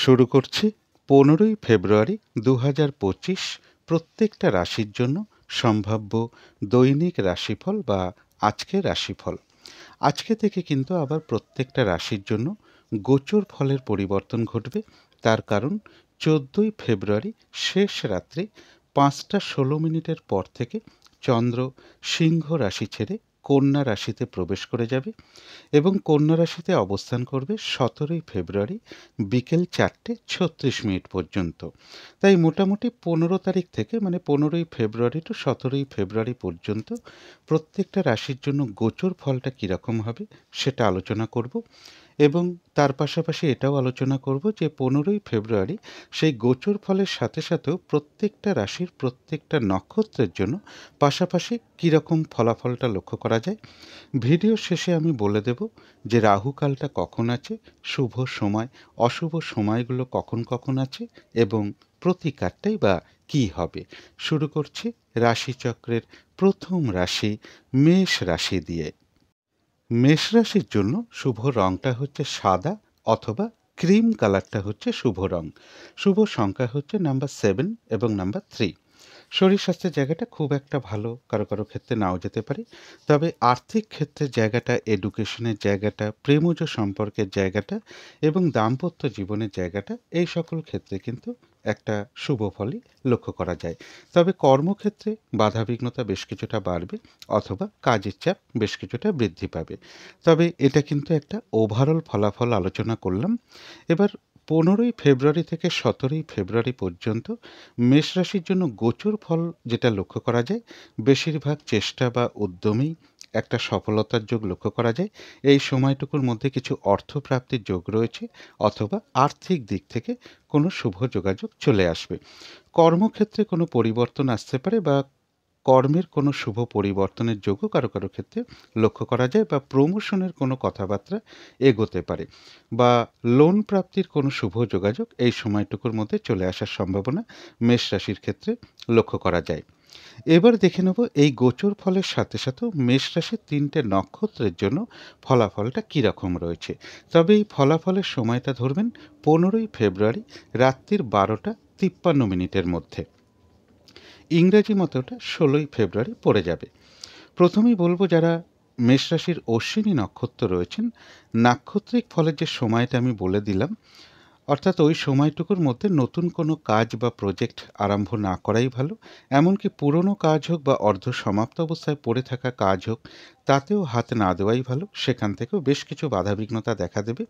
শুরু করছি 15ই ফেব্রুয়ারি 2025 প্রত্যেকটা রাশির জন্য সম্ভাব্য দৈনিক রাশিফল বা আজকের রাশিফল। আজকে থেকে কিন্তু আবার প্রত্যেকটা রাশির জন্য গোচর ফলের পরিবর্তন ঘটবে। তার কারণ 14ই ফেব্রুয়ারি শেষ রাত্রে 5টা 16 মিনিটের পর থেকে চন্দ্র সিংহ রাশি ছেড়ে কন্যা রাশিতে প্রবেশ করে যাবে এবং কন্যা রাশিতে অবস্থান করবে 17ই ফেব্রুয়ারি বিকেল 4:36 পর্যন্ত। তাই মোটামুটি 15 তারিখ থেকে মানে 15ই ফেব্রুয়ারি টু 17ই ফেব্রুয়ারি পর্যন্ত প্রত্যেকটা রাশির জন্য গোচর ফলটা কীরকম হবে সেটা আলোচনা করব এবং তার পাশাপাশি এটাও আলোচনা করব যে 15ই ফেব্রুয়ারি সেই গোচর ফলের সাথে সাথেও প্রত্যেকটা রাশির প্রত্যেকটা নক্ষত্রের জন্য পাশাপাশি কীরকম ফলাফলটা লক্ষ্য করা যায়। ভিডিও শেষে আমি বলে দেব যে রাহুকালটা কখন আছে, শুভ সময় অশুভ সময়গুলো কখন কখন আছে এবং প্রতিকারটাই বা কী হবে। শুরু করছি রাশিচক্রের প্রথম রাশি মেষ রাশি দিয়ে। মেষ রাশির জন্য শুভ রংটা হচ্ছে সাদা অথবা ক্রিম কালারটা হচ্ছে শুভ রং। শুভ সংখ্যা হচ্ছে নাম্বার 7 এবং নাম্বার 3। শরীর স্বাস্থ্যের জায়গাটা খুব একটা ভালো কারো কারো ক্ষেত্রে নাও যেতে পারে, তবে আর্থিক ক্ষেত্রের জায়গাটা, এডুকেশনের জায়গাটা, প্রেমজ সম্পর্কের জায়গাটা এবং দাম্পত্য জীবনের জায়গাটা, এই সকল ক্ষেত্রে কিন্তু একটা শুভ ফলই লক্ষ্য করা যায়। তবে কর্মক্ষেত্রে বাধাবিঘ্নতা বেশ কিছুটা বাড়বে অথবা কাজের চাপ বেশ কিছুটা বৃদ্ধি পাবে। তবে এটা কিন্তু একটা ওভারঅল ফলাফল আলোচনা করলাম। এবার 15ই ফেব্রুয়ারি থেকে 17ই ফেব্রুয়ারি পর্যন্ত মেষ রাশির জন্য গোচর ফল যেটা লক্ষ্য করা যায়, বেশিরভাগ চেষ্টা বা উদ্যমেই একটা সফলতার যোগ লক্ষ্য করা যায়। এই সময়টুকুর মধ্যে কিছু অর্থপ্রাপ্তির যোগ রয়েছে অথবা আর্থিক দিক থেকে কোনো শুভ যোগাযোগ চলে আসবে। কর্মক্ষেত্রে কোনো পরিবর্তন আসতে পারে বা কর্মের কোনো শুভ পরিবর্তনের যোগও কারো কারো ক্ষেত্রে লক্ষ্য করা যায় বা প্রমোশনের কোনো কথাবার্তা এগোতে পারে বা লোন প্রাপ্তির কোনো শুভ যোগাযোগ এই সময়টুকুর মধ্যে চলে আসার সম্ভাবনা মেষ রাশির ক্ষেত্রে লক্ষ্য করা যায়। এবার দেখে নেব এই গোচর ফলের সাথে সাথেও মেষ রাশির 3টে নক্ষত্রের জন্য ফলাফলটা কীরকম রয়েছে। তবে এই ফলাফলের সময়টা ধরবেন 15ই ফেব্রুয়ারি রাত্রির 12টা 53 মিনিটের মধ্যে। ইংরেজি মতে ওটা 16ই ফেব্রুয়ারি পড়ে যাবে। প্রথমেই বলবো যারা মেষ রাশির অশ্বিনী নক্ষত্র রয়েছেন, নাক্ষত্রিক ফলের যে সময়টা আমি বলে দিলাম, অর্থাৎ ওই সময়টুকুর মধ্যে নতুন কোনো কাজ বা প্রজেক্ট আরম্ভ না করাই ভালো। এমনকি পুরনো কাজ হোক বা অর্ধ সমাপ্ত অবস্থায় পড়ে থাকা কাজ হোক, তাতেও হাত না দেওয়াই ভালো। সেখান থেকেও বেশ কিছু বাধাবিঘ্নতা দেখা দেবে।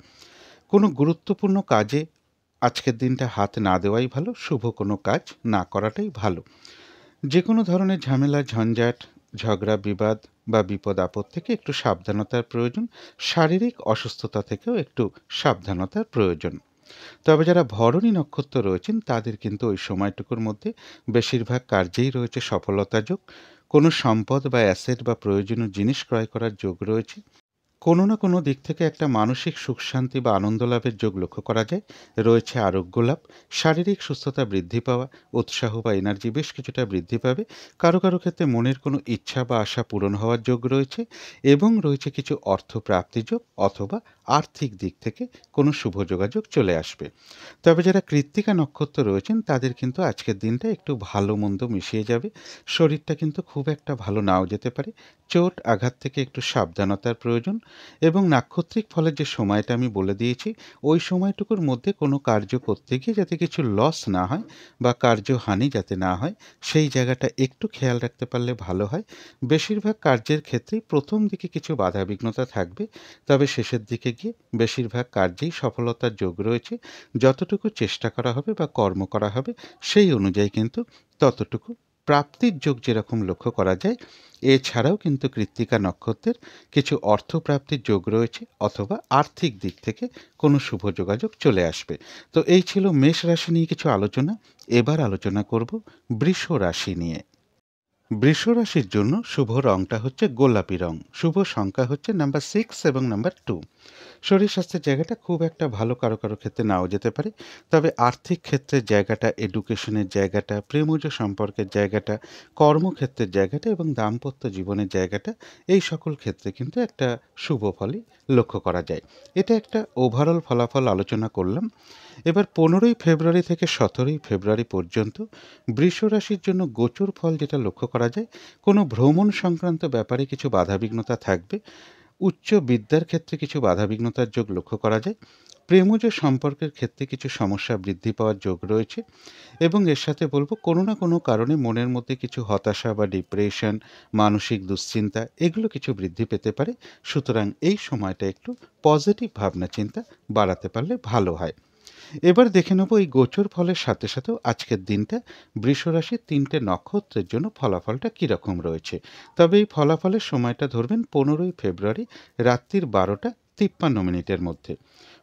কোনো গুরুত্বপূর্ণ কাজে আজকের দিনটা হাত না দেওয়াই ভালো, শুভ কোনো কাজ না করাটাই ভালো। যে কোনো ধরনের ঝামেলা, ঝঞ্ঝাট, ঝগড়া, বিবাদ বা বিপদ আপদ থেকে একটু সাবধানতার প্রয়োজন। শারীরিক অসুস্থতা থেকেও একটু সাবধানতার প্রয়োজন। তবে যারা ভরণী নক্ষত্র রয়েছেন তাদের কিন্তু ওই সময়টুকুর মধ্যে বেশিরভাগ কার্যেই রয়েছে সফলতা যোগ। কোনো সম্পদ বা অ্যাসেট বা প্রয়োজনীয় জিনিস ক্রয় করার যোগ রয়েছে। কোনো না কোনো দিক থেকে একটা মানসিক সুখ শান্তি বা আনন্দ লাভের যোগ লক্ষ্য করা যায়। রয়েছে আরোগ্য লাভ, শারীরিক সুস্থতা বৃদ্ধি পাওয়া, উৎসাহ বা এনার্জি বেশ কিছুটা বৃদ্ধি পাবে। কারো কারো ক্ষেত্রে মনের কোনো ইচ্ছা বা আশা পূরণ হওয়ার যোগ রয়েছে এবং রয়েছে কিছু অর্থ প্রাপ্তি যোগ অথবা আর্থিক দিক থেকে কোনো শুভ যোগাযোগ চলে আসবে। তবে যারা কৃত্তিকা নক্ষত্র রয়েছেন তাদের কিন্তু আজকের দিনটা একটু ভালো মন্দ মিশিয়ে যাবে। শরীরটা কিন্তু খুব একটা ভালো নাও যেতে পারে। চোট আঘাত থেকে একটু সাবধানতার প্রয়োজন এবং নাক্ষত্রিক ফলের যে সময়টা আমি বলে দিয়েছি, ওই সময়টুকুর মধ্যে কোনো কার্য করতে গিয়ে যাতে কিছু লস না হয় বা কার্যহানি যাতে না হয়, সেই জায়গাটা একটু খেয়াল রাখতে পারলে ভালো হয়। বেশিরভাগ কার্যের ক্ষেত্রেই প্রথম দিকে কিছু বাধাবিঘ্নতা থাকবে, তবে শেষের দিকে গিয়ে বেশিরভাগ কার্যেই সফলতার যোগ রয়েছে। যতটুকু চেষ্টা করা হবে বা কর্ম করা হবে সেই অনুযায়ী কিন্তু ততটুকু প্রাপ্তির যোগ যেরকম লক্ষ্য করা যায়। এছাড়াও কিন্তু কৃত্তিকা নক্ষত্রের কিছু অর্থপ্রাপ্তির যোগ রয়েছে অথবা আর্থিক দিক থেকে কোনো শুভ যোগাযোগ চলে আসবে। তো এই ছিল মেষ রাশি নিয়ে কিছু আলোচনা। এবার আলোচনা করব বৃষ রাশি নিয়ে। বৃষ রাশির জন্য শুভ রংটা হচ্ছে গোলাপি রং। শুভ সংখ্যা হচ্ছে নাম্বার 6 এবং নাম্বার 2। শরীর স্বাস্থ্যের জায়গাটা খুব একটা ভালো কারো কারো ক্ষেত্রে নাও যেতে পারে। তবে আর্থিক ক্ষেত্রের জায়গাটা, এডুকেশনের জায়গাটা, প্রেমজ সম্পর্কের জায়গাটা, কর্মক্ষেত্রের জায়গাটা এবং দাম্পত্য জীবনের জায়গাটা, এই সকল ক্ষেত্রে কিন্তু একটা শুভ ফলই লক্ষ্য করা যায়। এটা একটা ওভারঅল ফলাফল আলোচনা করলাম। এবার 15ই ফেব্রুয়ারি থেকে 17ই ফেব্রুয়ারি পর্যন্ত বৃষ রাশির জন্য গোচর ফল যেটা লক্ষ্য করা যায়, কোনো ভ্রমণ সংক্রান্ত ব্যাপারে কিছু বাধাবিঘ্নতা থাকবে। উচ্চ বিদ্যার ক্ষেত্রে কিছু বাধাবিঘ্নতার যোগ লক্ষ্য করা যায়। প্রেমজ সম্পর্কের ক্ষেত্রে কিছু সমস্যা বৃদ্ধি পাওয়ার যোগ রয়েছে এবং এর সাথে বলব কোনো না কোনো কারণে মনের মধ্যে কিছু হতাশা বা ডিপ্রেশন, মানসিক দুশ্চিন্তা এগুলো কিছু বৃদ্ধি পেতে পারে। সুতরাং এই সময়টা একটু পজিটিভ ভাবনা চিন্তা বাড়াতে পারলে ভালো হয়। এবার দেখে নেব এই গোচর ফলের সাথে সাথেও আজকের দিনটা বৃষরাশির 3টে নক্ষত্রের জন্য ফলাফলটা কীরকম রয়েছে। তবে এই ফলাফলের সময়টা ধরবেন 15ই ফেব্রুয়ারি রাত্রির 12টা 53 মিনিটের মধ্যে।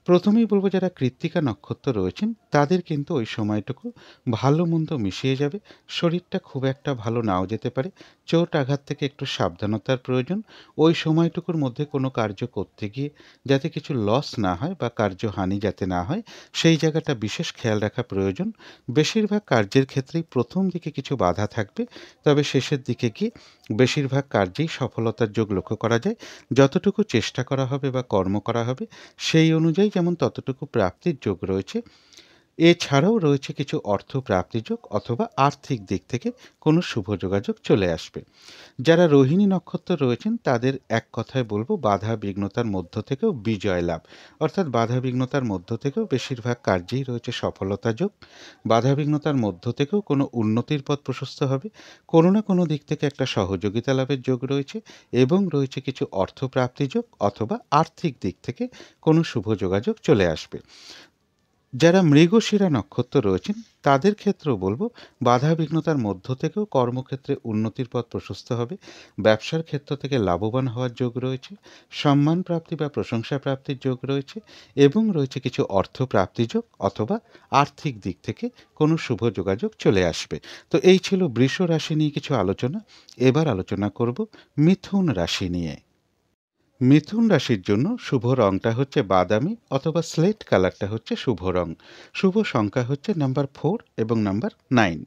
প্রথমেই বলবো যারা কৃত্তিকা নক্ষত্র রয়েছেন তাদের কিন্তু ওই সময়টুকু ভালো মন্দ মিশিয়ে যাবে। শরীরটা খুব একটা ভালো নাও যেতে পারে। চোট আঘাত থেকে একটু সাবধানতার প্রয়োজন। ওই সময়টুকুর মধ্যে কোনো কার্য করতে গিয়ে যাতে কিছু লস না হয় বা কার্যহানি যাতে না হয়, সেই জায়গাটা বিশেষ খেয়াল রাখা প্রয়োজন। বেশিরভাগ কার্যের ক্ষেত্রেই প্রথম দিকে কিছু বাধা থাকবে, তবে শেষের দিকে গিয়ে বেশিরভাগ কার্যেই সফলতার যোগ লক্ষ্য করা যায়। যতটুকু চেষ্টা করা হবে বা কর্ম করা হবে সেই অনুযায়ী যেমন ততটুকু প্রাপ্তির যোগ রয়েছে। এছাড়াও রয়েছে কিছু অর্থ প্রাপ্তি যোগ অথবা আর্থিক দিক থেকে কোনো শুভ যোগাযোগ চলে আসবে। যারা রোহিণী নক্ষত্র রয়েছেন তাদের এক কথায় বলবো বাধা বিঘ্নতার মধ্য থেকেও বিজয় লাভ, অর্থাৎ বাধা বিঘ্নতার মধ্য থেকেও বেশিরভাগ কার্যেই রয়েছে সফলতা যোগ। বাধা বিঘ্নতার মধ্য থেকেও কোনো উন্নতির পথ প্রশস্ত হবে। কোনো না কোনো দিক থেকে একটা সহযোগিতা লাভের যোগ রয়েছে এবং রয়েছে কিছু অর্থ প্রাপ্তি যোগ অথবা আর্থিক দিক থেকে কোনো শুভ যোগাযোগ চলে আসবে। যারা মৃগশিরা নক্ষত্র রয়েছেন তাদের ক্ষেত্রেও বলবো বাধা বিঘ্নতার মধ্য থেকেও কর্মক্ষেত্রে উন্নতির পথ প্রশস্ত হবে। ব্যবসার ক্ষেত্র থেকে লাভবান হওয়ার যোগ রয়েছে। সম্মান প্রাপ্তি বা প্রশংসা প্রাপ্তির যোগ রয়েছে এবং রয়েছে কিছু অর্থ প্রাপ্তি যোগ অথবা আর্থিক দিক থেকে কোনো শুভ যোগাযোগ চলে আসবে। তো এই ছিল বৃষ রাশি নিয়ে কিছু আলোচনা। এবার আলোচনা করব মিথুন রাশি নিয়ে। মিথুন রাশির জন্য শুভ রংটা হচ্ছে বাদামি অথবা স্লেট কালারটা হচ্ছে শুভ রং। শুভ সংখ্যা হচ্ছে নাম্বার 4 এবং নাম্বার 9।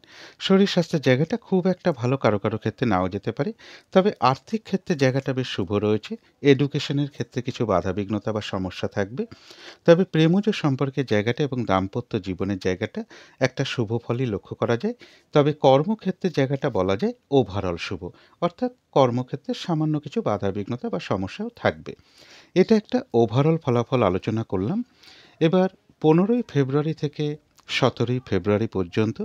শরীর স্বাস্থ্যের জায়গাটা খুব একটা ভালো কারো কারো ক্ষেত্রে নাও যেতে পারে। তবে আর্থিক ক্ষেত্রে জায়গাটা বেশ শুভ রয়েছে। এডুকেশনের ক্ষেত্রে কিছু বাধাবিঘ্নতা বা সমস্যা থাকবে। তবে প্রেমজ সম্পর্কের জায়গাটা এবং দাম্পত্য জীবনের জায়গাটা একটা শুভ ফলই লক্ষ্য করা যায়। তবে কর্মক্ষেত্রের জায়গাটা বলা যায় ওভারঅল শুভ, অর্থাৎ কর্মক্ষেত্রে সামান্য কিছু বাধাবিঘ্নতা বা সমস্যাও থাকবে। এটা একটা ওভারঅল ফলাফল আলোচনা করলাম। এবার 15ই ফেব্রুয়ারি থেকে 17ই ফেব্রুয়ারি পর্যন্ত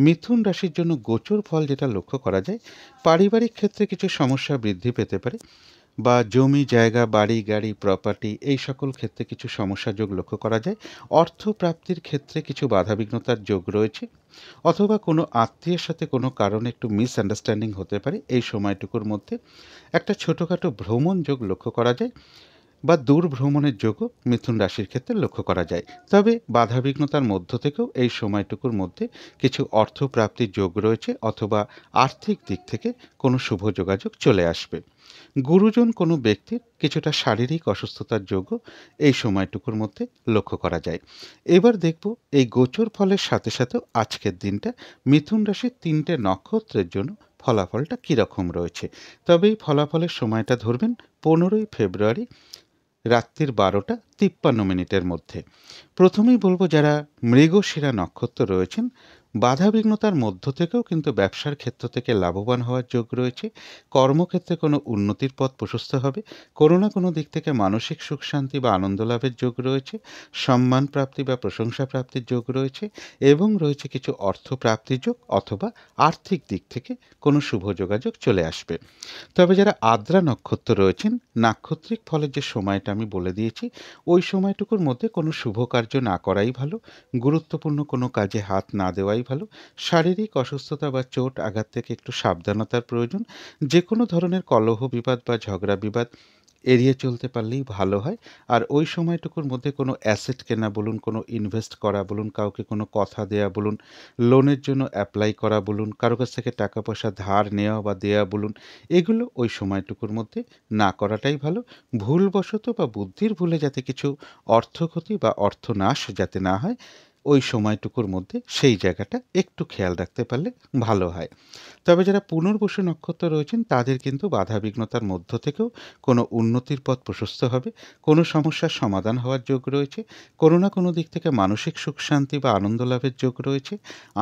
মিথুন রাশির জন্য গোচর ফল যেটা লক্ষ্য করা যায়, পারিবারিক ক্ষেত্রে কিছু সমস্যা বৃদ্ধি পেতে পারে বা জমি জায়গা বাড়ি গাড়ি প্রপার্টি এই সকল ক্ষেত্রে কিছু সমস্যা যোগ লক্ষ্য করা যায়। অর্থ প্রাপ্তির ক্ষেত্রে কিছু বাধাবিঘ্নতার যোগ রয়েছে অথবা কোনো আত্মীয়ের সাথে কোনো কারণে একটু মিসআন্ডারস্ট্যান্ডিং হতে পারে। এই সময়টুকুর মধ্যে একটা ছোটোখাটো ভ্রমণ যোগ লক্ষ্য করা যায় বা দূর ভ্রমণের যোগও মিথুন রাশির ক্ষেত্রে লক্ষ্য করা যায়। তবে বাধাবিঘ্নতার মধ্য থেকেও এই সময়টুকুর মধ্যে কিছু অর্থ প্রাপ্তির যোগ রয়েছে অথবা আর্থিক দিক থেকে কোনো শুভ যোগাযোগ চলে আসবে। গুরুজন কোনো ব্যক্তির কিছুটা শারীরিক অসুস্থতার যোগও এই সময়টুকুর মধ্যে লক্ষ্য করা যায়। এবার দেখব এই গোচর ফলের সাথে সাথেও আজকের দিনটা মিথুন রাশির 3টে নক্ষত্রের জন্য ফলাফলটা কীরকম রয়েছে। তবে এই ফলাফলের সময়টা ধরবেন 15ই ফেব্রুয়ারি রাত্রির 12টা 53 মিনিটের মধ্যে। প্রথমেই বলবো যারা মৃগশিরা নক্ষত্র রয়েছেন বাধাবিঘ্নতার মধ্য থেকেও কিন্তু ব্যবসার ক্ষেত্র থেকে লাভবান হওয়ার যোগ রয়েছে। কর্মক্ষেত্রে কোনো উন্নতির পথ প্রশস্ত হবে। কোনো না কোনো দিক থেকে মানসিক সুখ শান্তি বা আনন্দ লাভের যোগ রয়েছে। সম্মান প্রাপ্তি বা প্রশংসা প্রাপ্তির যোগ রয়েছে এবং রয়েছে কিছু অর্থ প্রাপ্তির যোগ অথবা আর্থিক দিক থেকে কোনো শুভ যোগাযোগ চলে আসবে। তবে যারা আদ্রা নক্ষত্র রয়েছেন নাক্ষত্রিক ফলের যে সময়টা আমি বলে দিয়েছি, ওই সময়টুকুর মধ্যে কোনো শুভ কার্য না করাই ভালো। গুরুত্বপূর্ণ কোনো কাজে হাত না দেওয়াই ভালো। শারীরিক অসুস্থতা বা চোট আঘাত থেকে একটু সাবধানতার প্রয়োজন। যে কোনো ধরনের কলহ বিবাদ বা ঝগড়া বিবাদ এড়িয়ে চলতে পারলেই ভালো হয়। আর ওই সময়টুকুর মধ্যে কোনো অ্যাসেট কেনা বলুন, কোনো ইনভেস্ট করা বলুন, কাউকে কোনো কথা দেয়া বলুন, লোনের জন্য অ্যাপ্লাই করা বলুন, কারো কাছ থেকে টাকা পয়সা ধার নেওয়া বা দেয়া বলুন, এগুলো ওই সময়টুকুর মধ্যে না করাটাই ভালো। ভুলবশত বা বুদ্ধির ভুলে যাতে কিছু অর্থক্ষতি বা অর্থনাশ যাতে না হয়, ওই সময়টুকুর মধ্যে সেই জায়গাটা একটু খেয়াল রাখতে পারলে ভালো হয়। তবে যারা পুনর্বসু নক্ষত্র রয়েছেন তাদের কিন্তু বাধাবিঘ্নতার মধ্য থেকেও কোনো উন্নতির পথ প্রশস্ত হবে, কোনো সমস্যার সমাধান হওয়ার যোগ রয়েছে, কোনো না কোনো দিক থেকে মানসিক সুখ শান্তি বা আনন্দ লাভের যোগ রয়েছে,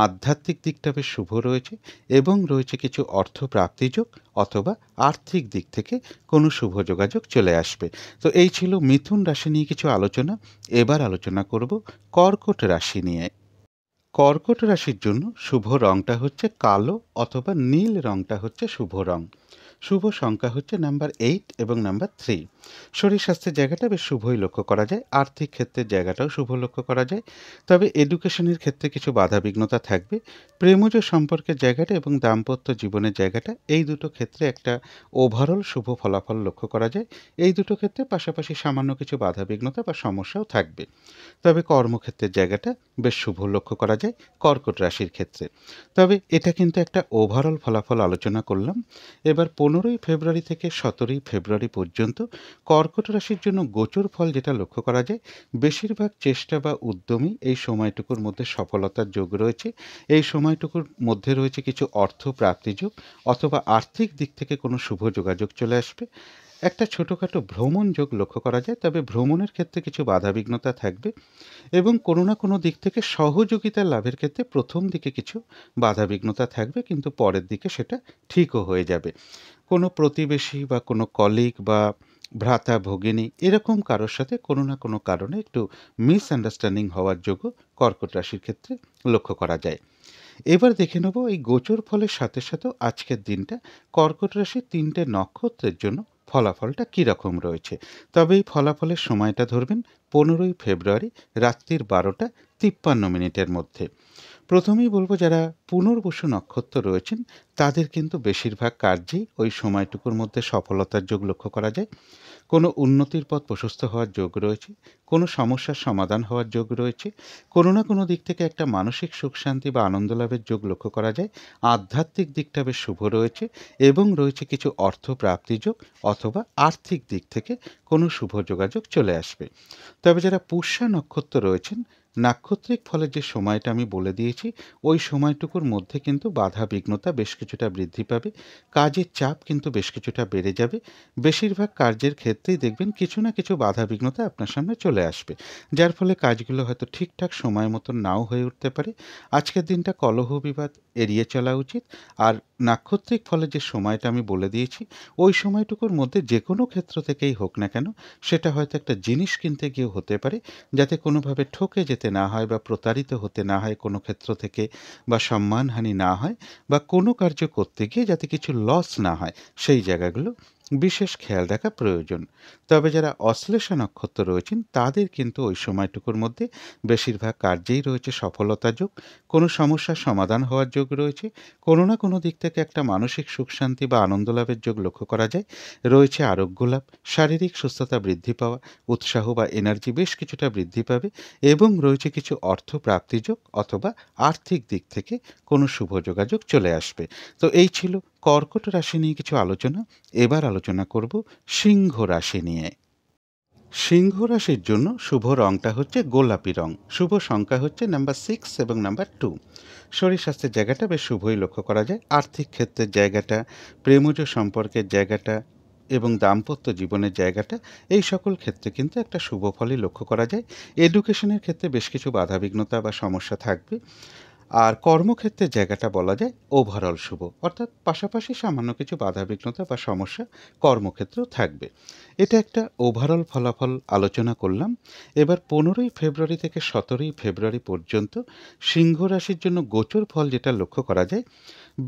আধ্যাত্মিক দিকটা বেশ শুভ রয়েছে এবং রয়েছে কিছু অর্থ প্রাপ্তি যোগ অথবা আর্থিক দিক থেকে কোনো শুভ যোগাযোগ চলে আসবে। তো এই ছিল মিথুন রাশি নিয়ে কিছু আলোচনা। এবার আলোচনা করব কর্কট রাশি নিয়ে। কর্কট রাশির জন্য শুভ রংটা হচ্ছে কালো অথবা নীল রংটা হচ্ছে শুভ রং। শুভ সংখ্যা হচ্ছে নাম্বার 8 এবং নাম্বার 3। শরীর স্বাস্থ্যের জায়গাটা বেশ শুভই লক্ষ্য করা যায়, আর্থিক ক্ষেত্রের জায়গাটাও শুভ লক্ষ্য করা যায়। তবে এডুকেশনের ক্ষেত্রে কিছু বাধাবিঘ্নতা থাকবে। প্রেমজ সম্পর্কের জায়গাটা এবং দাম্পত্য জীবনের জায়গাটা, এই দুটো ক্ষেত্রে একটা ওভারঅল শুভ ফলাফল লক্ষ্য করা যায়। এই দুটো ক্ষেত্রে পাশাপাশি সামান্য কিছু বাধাবিঘ্নতা বা সমস্যাও থাকবে। তবে কর্মক্ষেত্রের জায়গাটা বেশ শুভ লক্ষ্য করা যায় কর্কট রাশির ক্ষেত্রে। তবে এটা কিন্তু একটা ওভারঅল ফলাফল আলোচনা করলাম। এবার 15ই ফেব্রুয়ারি থেকে 17ই ফেব্রুয়ারি পর্যন্ত কর্কট রাশির জন্য গোচর ফল যেটা লক্ষ্য করা যায়, বেশিরভাগ চেষ্টা বা উদ্যমই এই সময়টুকুর মধ্যে সফলতার যোগ রয়েছে। এই সময়টুকুর মধ্যে রয়েছে কিছু অর্থ প্রাপ্তি যোগ অথবা আর্থিক দিক থেকে কোনো শুভ যোগাযোগ চলে আসবে। একটা ছোটোখাটো ভ্রমণ যোগ লক্ষ্য করা যায়, তবে ভ্রমণের ক্ষেত্রে কিছু বাধাবিঘ্নতা থাকবে এবং কোনো না কোনো দিক থেকে সহযোগিতা লাভের ক্ষেত্রে প্রথম দিকে কিছু বাধাবিঘ্নতা থাকবে, কিন্তু পরের দিকে সেটা ঠিকও হয়ে যাবে। কোনো প্রতিবেশী বা কোনো কলিগ বা ভ্রাতা ভগিনী এরকম কারোর সাথে কোনো না কোনো কারণে একটু মিসআন্ডারস্ট্যান্ডিং হওয়ার যোগ্য কর্কট রাশির ক্ষেত্রে লক্ষ্য করা যায়। এবার দেখে নেব এই গোচর ফলের সাথে সাথেও আজকের দিনটা কর্কট রাশির 3টে নক্ষত্রের জন্য ফলাফলটা কীরকম রয়েছে। তবে এই ফলাফলের সময়টা ধরবেন 15ই ফেব্রুয়ারি রাত্রির 12:53 মধ্যে। প্রথমেই বলব যারা পুনর্বসু নক্ষত্র রয়েছেন তাদের কিন্তু বেশিরভাগ কার্যেই ওই সময়টুকুর মধ্যে সফলতার যোগ লক্ষ্য করা যায়। কোনো উন্নতির পথ প্রশস্ত হওয়ার যোগ রয়েছে, কোনো সমস্যার সমাধান হওয়ার যোগ রয়েছে, কোনো না কোনো দিক থেকে একটা মানসিক সুখ শান্তি বা আনন্দ লাভের যোগ লক্ষ্য করা যায়। আধ্যাত্মিক দিকটা বেশ শুভ রয়েছে এবং রয়েছে কিছু অর্থ প্রাপ্তি যোগ অথবা আর্থিক দিক থেকে কোনো শুভ যোগাযোগ চলে আসবে। তবে যারা পুষ্যা নক্ষত্র রয়েছেন, নাক্ষত্রিক ফলের যে সময়টা আমি বলে দিয়েছি, ওই সময়টুকুর মধ্যে কিন্তু বাধা বিঘ্নতা বেশ কিছুটা বৃদ্ধি পাবে। কাজের চাপ কিন্তু বেশ কিছুটা বেড়ে যাবে। বেশিরভাগ কার্যের ক্ষেত্রেই দেখবেন কিছু না কিছু বাধা বিঘ্নতা আপনার সামনে চলে আসবে, যার ফলে কাজগুলো হয়তো ঠিকঠাক সময় মতন নাও হয়ে উঠতে পারে। আজকের দিনটা কলহ বিবাদ এড়িয়ে চলা উচিত। আর নাক্ষত্রিক ফলের যে সময়টা আমি বলে দিয়েছি, ওই সময়টুকুর মধ্যে যে কোনো ক্ষেত্র থেকেই হোক না কেন, সেটা হয়তো একটা জিনিস কিনতে গিয়েও হতে পারে, যাতে কোনোভাবে ঠকে যেতে না হয় বা প্রতারিত হতে না হয় কোনো ক্ষেত্র থেকে, বা সম্মানহানি না হয়, বা কোনো কার্য করতে গিয়ে যাতে কিছু লস না হয়, সেই জায়গাগুলো বিশেষ খেয়াল রাখা প্রয়োজন। তবে যারা অশ্লেষা নক্ষত্র রয়েছেন তাদের কিন্তু ওই সময়টুকুর মধ্যে বেশিরভাগ কার্যেই রয়েছে সফলতা যোগ, কোনো সমস্যার সমাধান হওয়ার যোগ রয়েছে, কোনো না কোনো দিক থেকে একটা মানসিক সুখ শান্তি বা আনন্দ লাভের যোগ লক্ষ্য করা যায়, রয়েছে আরোগ্য লাভ, শারীরিক সুস্থতা বৃদ্ধি পাওয়া, উৎসাহ বা এনার্জি বেশ কিছুটা বৃদ্ধি পাবে এবং রয়েছে কিছু অর্থ প্রাপ্তি যোগ অথবা আর্থিক দিক থেকে কোনো শুভ যোগাযোগ চলে আসবে। তো এই ছিল কর্কট রাশি নিয়ে কিছু আলোচনা। এবার আলোচনা করব সিংহ রাশি নিয়ে। সিংহ রাশির জন্য শুভ রংটা হচ্ছে গোলাপি রং। শুভ সংখ্যা হচ্ছে নাম্বার 6 এবং নাম্বার 2। শরীর স্বাস্থ্যের জায়গাটা বেশ শুভই লক্ষ্য করা যায়। আর্থিক ক্ষেত্রের জায়গাটা, প্রেমজ সম্পর্কের জায়গাটা এবং দাম্পত্য জীবনের জায়গাটা, এই সকল ক্ষেত্রে কিন্তু একটা শুভ ফলই লক্ষ্য করা যায়। এডুকেশনের ক্ষেত্রে বেশ কিছু বাধাবিঘ্নতা বা সমস্যা থাকবে। আর কর্মক্ষেত্রের জায়গাটা বলা যায় ওভারঅল শুভ, অর্থাৎ পাশাপাশি সামান্য কিছু বাধাবিঘ্নতা বা সমস্যা কর্মক্ষেত্রেও থাকবে। এটা একটা ওভারঅল ফলাফল আলোচনা করলাম। এবার 15ই ফেব্রুয়ারি থেকে 17ই ফেব্রুয়ারি পর্যন্ত সিংহ রাশির জন্য গোচর ফল যেটা লক্ষ্য করা যায়,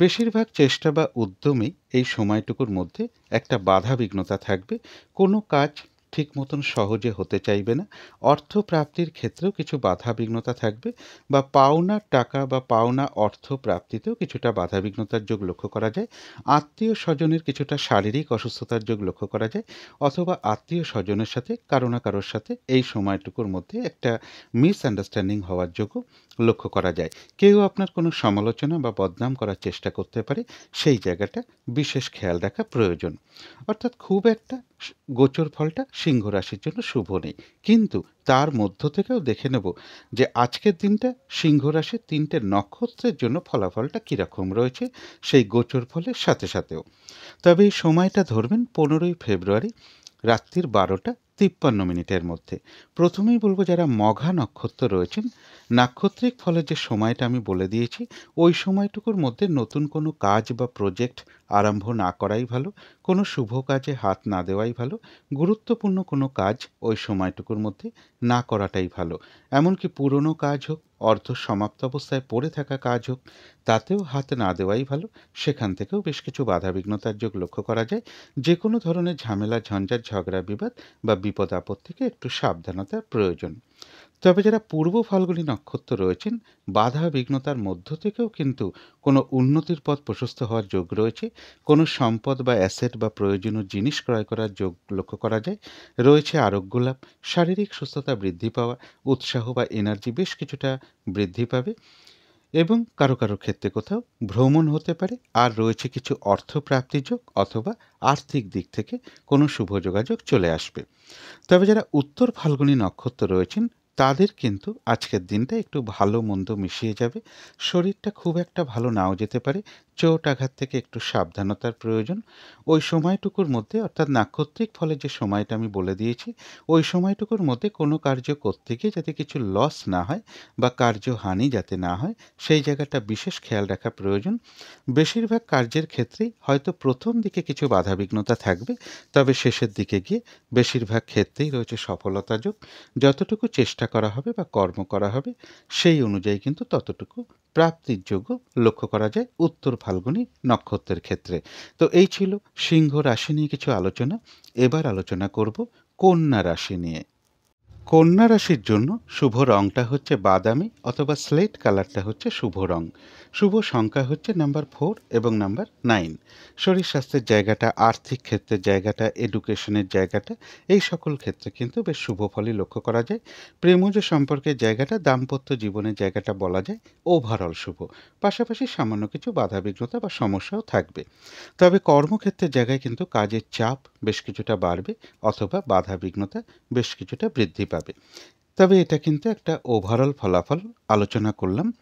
বেশিরভাগ চেষ্টা বা উদ্যমেই এই সময়টুকুর মধ্যে একটা বাধাবিঘ্নতা থাকবে। কোনো কাজ ঠিক মতন সহজে হতে চাইবে না। অর্থ প্রাপ্তির ক্ষেত্রেও কিছু বাধাবিঘ্নতা থাকবে বা পাওনা টাকা বা পাওনা অর্থ প্রাপ্তিতেও কিছুটা বাধাবিঘ্নতার যোগ লক্ষ্য করা যায়। আত্মীয়-স্বজনের কিছুটা শারীরিক অসুস্থতার যোগ লক্ষ্য করা যায় অথবা আত্মীয়-স্বজনের সাথে কারো না কারোর সাথে এই সময়টুকুর মধ্যে একটা মিসআন্ডারস্ট্যান্ডিং হওয়ার যোগও লক্ষ্য করা যায়। কেউ আপনার কোনো সমালোচনা বা বদনাম করার চেষ্টা করতে পারে, সেই জায়গাটা বিশেষ খেয়াল রাখা প্রয়োজন। অর্থাৎ খুব একটা গোচর ফলটা সিংহ রাশির জন্য শুভ নেই। কিন্তু তার মধ্য থেকেও দেখে নেব যে আজকের দিনটা সিংহ রাশির ৩ টে নক্ষত্রের জন্য ফলাফলটা কীরকম রয়েছে সেই গোচর ফলের সাথে সাথেও। তবে এই সময়টা ধরবেন ১৫ই ফেব্রুয়ারি রাত্রির ১২টা ৫৩ মধ্যে। প্রথমেই বলব যারা মঘা নক্ষত্র রয়েছেন, নাক্ষত্রিক ফলের যে সময়টা আমি বলে দিয়েছি, ওই সময়টুকুর মধ্যে নতুন কোনো কাজ বা প্রজেক্ট আরম্ভ না করাই ভালো, কোনো শুভ কাজে হাত না দেওয়াই ভালো, গুরুত্বপূর্ণ কোনো কাজ ওই সময়টুকুর মধ্যে না করাটাই ভালো। এমনকি পুরনো কাজ হোক, অর্ধ সমাপ্ত অবস্থায় পড়ে থাকা কাজ হোক, তাতেও হাত না দেওয়াই ভালো। সেখান থেকেও বেশ কিছু বাধাবিঘ্নতার যোগ লক্ষ্য করা যায়। যে কোনো ধরনের ঝামেলা, ঝঞ্ঝাট, ঝগড়া, বিবাদ বা বিপদ-আপদ থেকে একটু সাবধানতার প্রয়োজন। তবে যারা পূর্ব ফাল্গুনী নক্ষত্র রয়েছেন, বাধা বিঘ্নতার মধ্য থেকেও কিন্তু কোনো উন্নতির পথ প্রশস্ত হওয়ার যোগ রয়েছে। কোনো সম্পদ বা অ্যাসেট বা প্রয়োজনীয় জিনিস ক্রয় করার যোগ লক্ষ্য করা যায়। রয়েছে আরোগ্য লাভ, শারীরিক সুস্থতা বৃদ্ধি পাওয়া, উৎসাহ বা এনার্জি বেশ কিছুটা বৃদ্ধি পাবে এবং কারো কারো ক্ষেত্রে কোথাও ভ্রমণ হতে পারে। আর রয়েছে কিছু অর্থ প্রাপ্তির যোগ অথবা আর্থিক দিক থেকে কোনো শুভ যোগাযোগ চলে আসবে। তবে যারা উত্তর ফাল্গুনী নক্ষত্র রয়েছেন তাদের কিন্তু আজকের দিনটা একটু ভালো মন্দ মিশিয়ে যাবে। শরীরটা খুব একটা ভালো নাও যেতে পারে। চোট আঘাত থেকে একটু সাবধানতার প্রয়োজন। ওই সময়টুকুর মধ্যে অর্থাৎ নাক্ষত্রিক ফলে যে সময়টা আমি বলে দিয়েছি, ওই সময়টুকুর মধ্যে কোনো কার্য করতে গিয়ে যাতে কিছু লস না হয় বা কার্যহানি যাতে না হয়, সেই জায়গাটা বিশেষ খেয়াল রাখা প্রয়োজন। বেশিরভাগ কার্যের ক্ষেত্রেই হয়তো প্রথম দিকে কিছু বাধাবিঘ্নতা থাকবে, তবে শেষের দিকে গিয়ে বেশিরভাগ ক্ষেত্রেই রয়েছে সফলতা যোগ। যতটুকু চেষ্টা করা হবে বা কর্ম করা হবে সেই অনুযায়ী কিন্তু ততটুকু প্রাপ্তির যোগ্য লক্ষ্য করা যায় উত্তর ফাল্গুনী নক্ষত্রের ক্ষেত্রে। তো এই ছিল সিংহ রাশি নিয়ে কিছু আলোচনা। এবার আলোচনা করব কন্যা রাশি নিয়ে। কন্যা রাশির জন্য শুভ রংটা হচ্ছে বাদামি অথবা স্লেট কালারটা হচ্ছে শুভ রং। শুভ সংখ্যা হচ্ছে নাম্বার 4 এবং নাম্বার 9। শরীর স্বাস্থ্যের জায়গাটা, আর্থিক ক্ষেত্রের জায়গাটা, এডুকেশনের জায়গাটা, এই সকল ক্ষেত্রে কিন্তু বেশ শুভ ফলই লক্ষ্য করা যায়। প্রেমজ সম্পর্কের জায়গাটা, দাম্পত্য জীবনের জায়গাটা বলা যায় ওভারঅল শুভ। পাশাপাশি সামান্য কিছু বাধাবিঘ্নতা বা সমস্যাও থাকবে। তবে কর্মক্ষেত্রের জায়গায় কিন্তু কাজের চাপ বেশ কিছুটা বাড়বে অথবা বাধাবিঘ্নতা বেশ কিছুটা বৃদ্ধি পাবে। তবে এটা কিন্তু একটা ওভারঅল ফলাফল আলোচনা করলাম।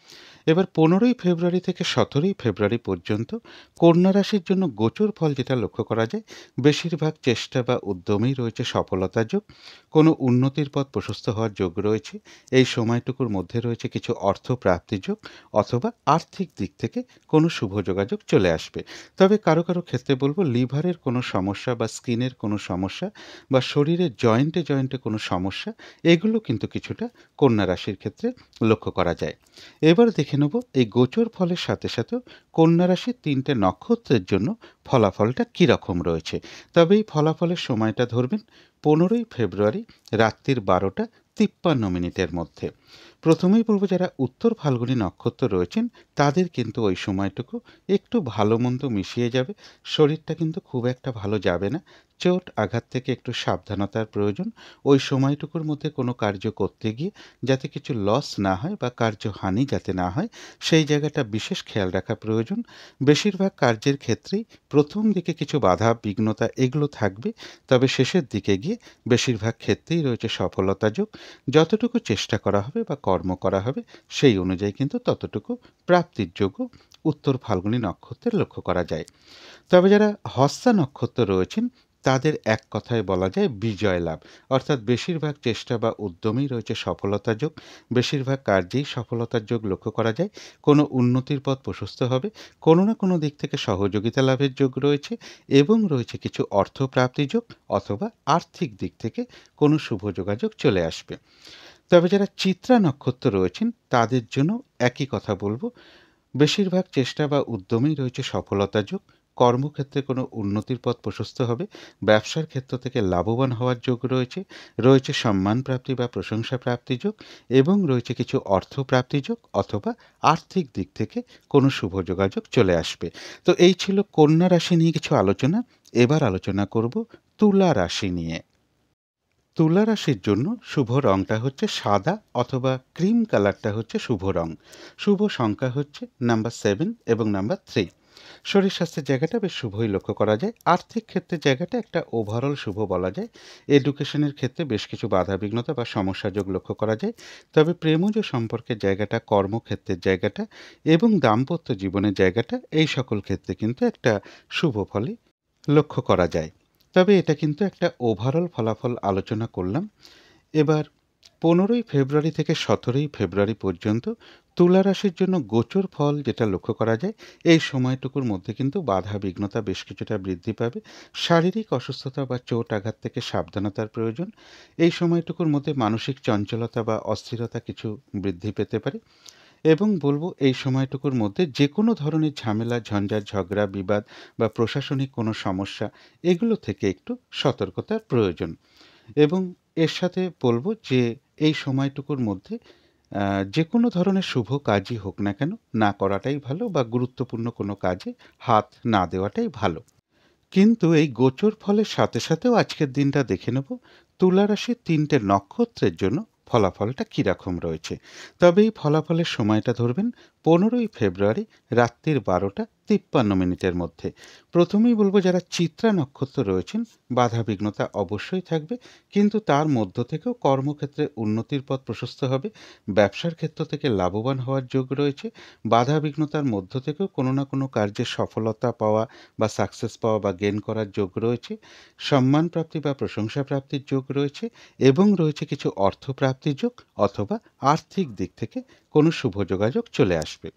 এবার 15ই ফেব্রুয়ারি থেকে 17ই ফেব্রুয়ারি পর্যন্ত কন্যা রাশির জন্য গোচর ফল যেটা লক্ষ্য করা যায়, বেশিরভাগ চেষ্টা বা উদ্যমেই রয়েছে সফলতা যোগ। কোনো উন্নতির পথ প্রশস্ত হওয়ার যোগ রয়েছে। এই সময়টুকুর মধ্যে রয়েছে কিছু অর্থ প্রাপ্তি যোগ অথবা আর্থিক দিক থেকে কোনো শুভ যোগাযোগ চলে আসবে। তবে কারো কারো ক্ষেত্রে বলবো লিভারের কোনো সমস্যা বা স্কিনের কোনো সমস্যা বা শরীরের জয়েন্টে জয়েন্টে কোনো সমস্যা, এগুলো কিন্তু কিছুটা কন্যা রাশির ক্ষেত্রে লক্ষ্য করা যায়। এবার দেখে নেব এই গোচর ফলের সাথে সাথেও কন্যা রাশির ৩টে নক্ষত্রের জন্য ফলাফলটা কীরকম রয়েছে। তবে এই ফলাফলের সময়টা ধরবেন 15ই ফেব্রুয়ারি রাত্রির 12টা 53 মধ্যে। প্রথমেই বলব যারা উত্তর ফাল্গুনী নক্ষত্র রয়েছেন তাদের কিন্তু ওই সময়টুকু একটু ভালো মন্দ মিশিয়ে যাবে। শরীরটা কিন্তু খুব একটা ভালো যাবে না। চোট আঘাত থেকে একটু সাবধানতার প্রয়োজন। ওই সময়টুকুর মধ্যে কোনো কার্য করতে গিয়ে যাতে কিছু লস না হয় বা কার্যহানি যাতে না হয়, সেই জায়গাটা বিশেষ খেয়াল রাখা প্রয়োজন। বেশিরভাগ কার্যের ক্ষেত্রেই প্রথম দিকে কিছু বাধা বিঘ্নতা এগুলো থাকবে, তবে শেষের দিকে গিয়ে বেশিরভাগ ক্ষেত্রেই রয়েছে সফলতা যোগ। যতটুকু চেষ্টা করা হবে বা কর্ম করা হবে সেই অনুযায়ী কিন্তু ততটুকু প্রাপ্তির যোগ্য উত্তর ফাল্গুনী নক্ষত্রের লক্ষ্য করা যায়। তবে যারা হস্তা নক্ষত্র রয়েছেন তাদের এক কথায় বলা যায় বিজয় লাভ। অর্থাৎ বেশিরভাগ চেষ্টা বা উদ্যমেই রয়েছে সফলতা যোগ। বেশিরভাগ কার্যেই সফলতার যোগ লক্ষ্য করা যায়। কোনো উন্নতির পথ প্রশস্ত হবে। কোনো না কোনো দিক থেকে সহযোগিতা লাভের যোগ রয়েছে এবং রয়েছে কিছু অর্থ প্রাপ্তি যোগ অথবা আর্থিক দিক থেকে কোনো শুভ যোগাযোগ চলে আসবে। তবে যারা চিত্রা নক্ষত্র রয়েছেন তাদের জন্য একই কথা বলব। বেশিরভাগ চেষ্টা বা উদ্যমেই রয়েছে সফলতা যোগ। কর্মক্ষেত্রে কোনো উন্নতির পথ প্রশস্ত হবে, ব্যবসার ক্ষেত্র থেকে লাভবান হওয়ার যোগ রয়েছে, রয়েছে সম্মান প্রাপ্তি বা প্রশংসা প্রাপ্তির যোগ এবং রয়েছে কিছু অর্থ প্রাপ্তির যোগ অথবা আর্থিক দিক থেকে কোনো শুভ যোগাযোগ চলে আসবে। তো এই ছিল কন্যা রাশি নিয়ে কিছু আলোচনা। এবার আলোচনা করব তুলা রাশি নিয়ে। তুলা রাশির জন্য শুভ রংটা হচ্ছে সাদা অথবা ক্রিম কালারটা হচ্ছে শুভ রং। শুভ সংখ্যা হচ্ছে নাম্বার 7 এবং নাম্বার 3। শরীর স্বাস্থ্যের জায়গাটা বেশ শুভই লক্ষ্য করা যায়। আর্থিক ক্ষেত্রের জায়গাটা একটা ওভারঅল শুভ বলা যায়। এডুকেশনের ক্ষেত্রে বেশ কিছু বাধাবিঘ্নতা বা সমস্যা যোগ লক্ষ্য করা যায়। তবে প্রেমজ সম্পর্কের জায়গাটা, কর্মক্ষেত্রের জায়গাটা এবং দাম্পত্য জীবনের জায়গাটা এই সকল ক্ষেত্রে কিন্তু একটা শুভ ফলই লক্ষ্য করা যায়। তবে এটা কিন্তু একটা ওভারঅল ফলাফল আলোচনা করলাম। এবার 15ই ফেব্রুয়ারি থেকে 17ই ফেব্রুয়ারি পর্যন্ত তুলা রাশির জন্য গোচর ফল যেটা লক্ষ্য করা যায়, এই সময়টুকুর মধ্যে কিন্তু বাধা বিঘ্নতা বেশ কিছুটা বৃদ্ধি পাবে। শারীরিক অসুস্থতা বা চোট আঘাত থেকে সাবধানতার প্রয়োজন। এই সময়টুকুর মধ্যে মানসিক চঞ্চলতা বা অস্থিরতা কিছু বৃদ্ধি পেতে পারে এবং বলব এই সময়টুকুর মধ্যে যে কোনো ধরনের ঝামেলা, ঝঞ্ঝাট, ঝগড়া, বিবাদ বা প্রশাসনিক কোনো সমস্যা এগুলো থেকে একটু সতর্কতার প্রয়োজন। এবং এর সাথে বলব যে এই সময়টুকুর মধ্যে যে কোনো ধরনের শুভ কাজই হোক না কেন, না করাটাই ভালো বা গুরুত্বপূর্ণ কোনো কাজে হাত না দেওয়াটাই ভালো। কিন্তু এই গোচর ফলের সাথে সাথেও আজকের দিনটা দেখে নেব তুলা রাশির 3টে নক্ষত্রের জন্য ফলাফলটা কীরকম রয়েছে। তবে এই ফলাফলের সময়টা ধরবেন 15ই ফেব্রুয়ারি রাত্রির 12টা 53 মধ্যে। প্রথমেই বলবো যারা চিত্রা নক্ষত্র রয়েছেন বাধা বিঘ্নতা অবশ্যই থাকবে, কিন্তু তার মধ্য থেকেও কর্মক্ষেত্রে উন্নতির পথ প্রশস্ত হবে। ব্যবসার ক্ষেত্র থেকে লাভবান হওয়ার যোগ রয়েছে। বাধা বিঘ্নতার মধ্য থেকেও কোনো না কোনো কার্যে সফলতা পাওয়া বা সাকসেস পাওয়া বা গেইন করার যোগ রয়েছে। সম্মান প্রাপ্তি বা প্রশংসা প্রাপ্তির যোগ রয়েছে এবং রয়েছে কিছু অর্থ প্রাপ্তির যোগ অথবা আর্থিক দিক থেকে কোনো শুভ যোগাযোগ চলে আসবে।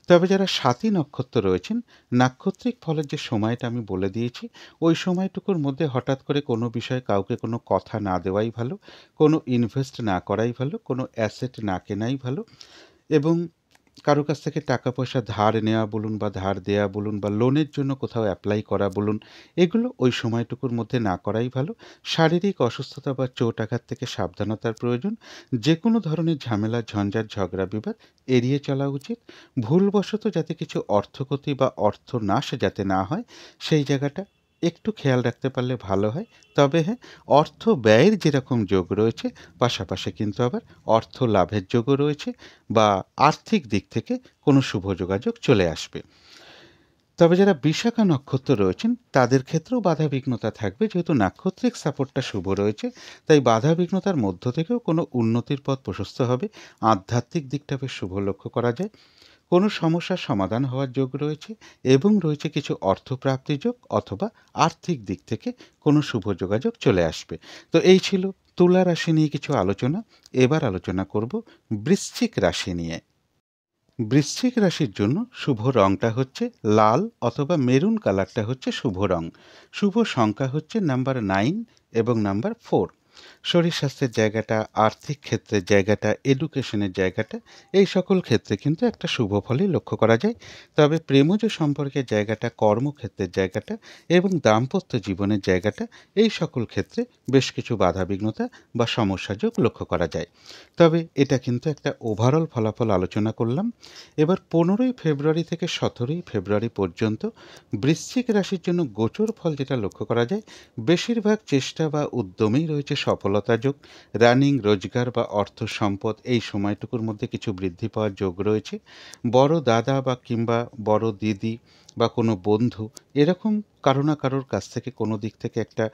তবে যারা স্বাতী নক্ষত্র রয়েছেন, নাক্ষত্রিক ফলের যে সময়টা আমি বলে দিয়েছি, ওই সময়টুকুর মধ্যে হঠাৎ করে কোনো বিষয়ে কাউকে কোনো কথা না দেওয়াই ভালো, কোনো ইনভেস্ট না করাই ভালো, কোনো অ্যাসেট না কেনাই ভালো এবং কারো কাছ থেকে টাকা পয়সা ধার নেওয়া বলুন বা ধার দেয়া বলুন বা লোনের জন্য কোথাও অ্যাপ্লাই করা বলুন, এগুলো ওই সময়টুকুর মধ্যে না করাই ভালো। শারীরিক অসুস্থতা বা চোট আঘাত থেকে সাবধানতার প্রয়োজন। যে কোনো ধরনের ঝামেলা, ঝঞ্ঝাট, ঝগড়া, বিবাদ এড়িয়ে চলা উচিত। ভুলবশত যাতে কিছু অর্থক্ষতি বা অর্থনাশ যাতে না হয়, সেই জায়গাটা একটু খেয়াল রাখতে পারলে ভালো হয়। তবে হ্যাঁ, অর্থ ব্যয়ের যেরকম যোগ রয়েছে, পাশাপাশি কিন্তু আবার অর্থ লাভের যোগও রয়েছে বা আর্থিক দিক থেকে কোনো শুভ যোগাযোগ চলে আসবে। তবে যারা বিশাখা নক্ষত্র রয়েছেন তাদের ক্ষেত্রেও বাধাবিঘ্নতা থাকবে, যেহেতু নাক্ষত্রিক সাপোর্টটা শুভ রয়েছে, তাই বাধাবিঘ্নতার মধ্য থেকেও কোনো উন্নতির পথ প্রশস্ত হবে। আধ্যাত্মিক দিকটা বেশ শুভ লক্ষ্য করা যায়। কোনো সমস্যার সমাধান হওয়ার যোগ রয়েছে এবং রয়েছে কিছু অর্থপ্রাপ্তির যোগ অথবা আর্থিক দিক থেকে কোনো শুভ যোগাযোগ চলে আসবে। তো এই ছিল তুলা রাশি নিয়ে কিছু আলোচনা। এবার আলোচনা করব বৃশ্চিক রাশি নিয়ে। বৃশ্চিক রাশির জন্য শুভ রংটা হচ্ছে লাল অথবা মেরুন কালারটা হচ্ছে শুভ রং। শুভ সংখ্যা হচ্ছে নাম্বার 9 এবং নাম্বার 4। শরীর স্বাস্থ্যের জায়গাটা, আর্থিক ক্ষেত্রের জায়গাটা, এডুকেশনের জায়গাটা এই সকল ক্ষেত্রে কিন্তু একটা শুভ ফলই লক্ষ্য করা যায়। তবে প্রেমজ সম্পর্কের জায়গাটা, কর্মক্ষেত্রের জায়গাটা এবং দাম্পত্য জীবনের জায়গাটা এই সকল ক্ষেত্রে বেশ কিছু বাধাবিঘ্নতা বা সমস্যা যোগ লক্ষ্য করা যায়। তবে এটা কিন্তু একটা ওভারঅল ফলাফল আলোচনা করলাম। এবার 15ই ফেব্রুয়ারি থেকে 17ই ফেব্রুয়ারি পর্যন্ত বৃশ্চিক রাশির জন্য গোচর ফল যেটা লক্ষ্য করা যায়, বেশিরভাগ চেষ্টা বা উদ্যমেই রয়েছে সফলতা যোগ। রানিং, রোজগার বা অর্থ সম্পদ এই সময়টুকুর মধ্যে কিছু বৃদ্ধি পাওয়ার যোগ রয়েছে। বড় দাদা বা কিংবা বড় দিদি বা কোনো বন্ধু এরকম কারো না কারোর কাছ থেকে কোনো দিক থেকে একটা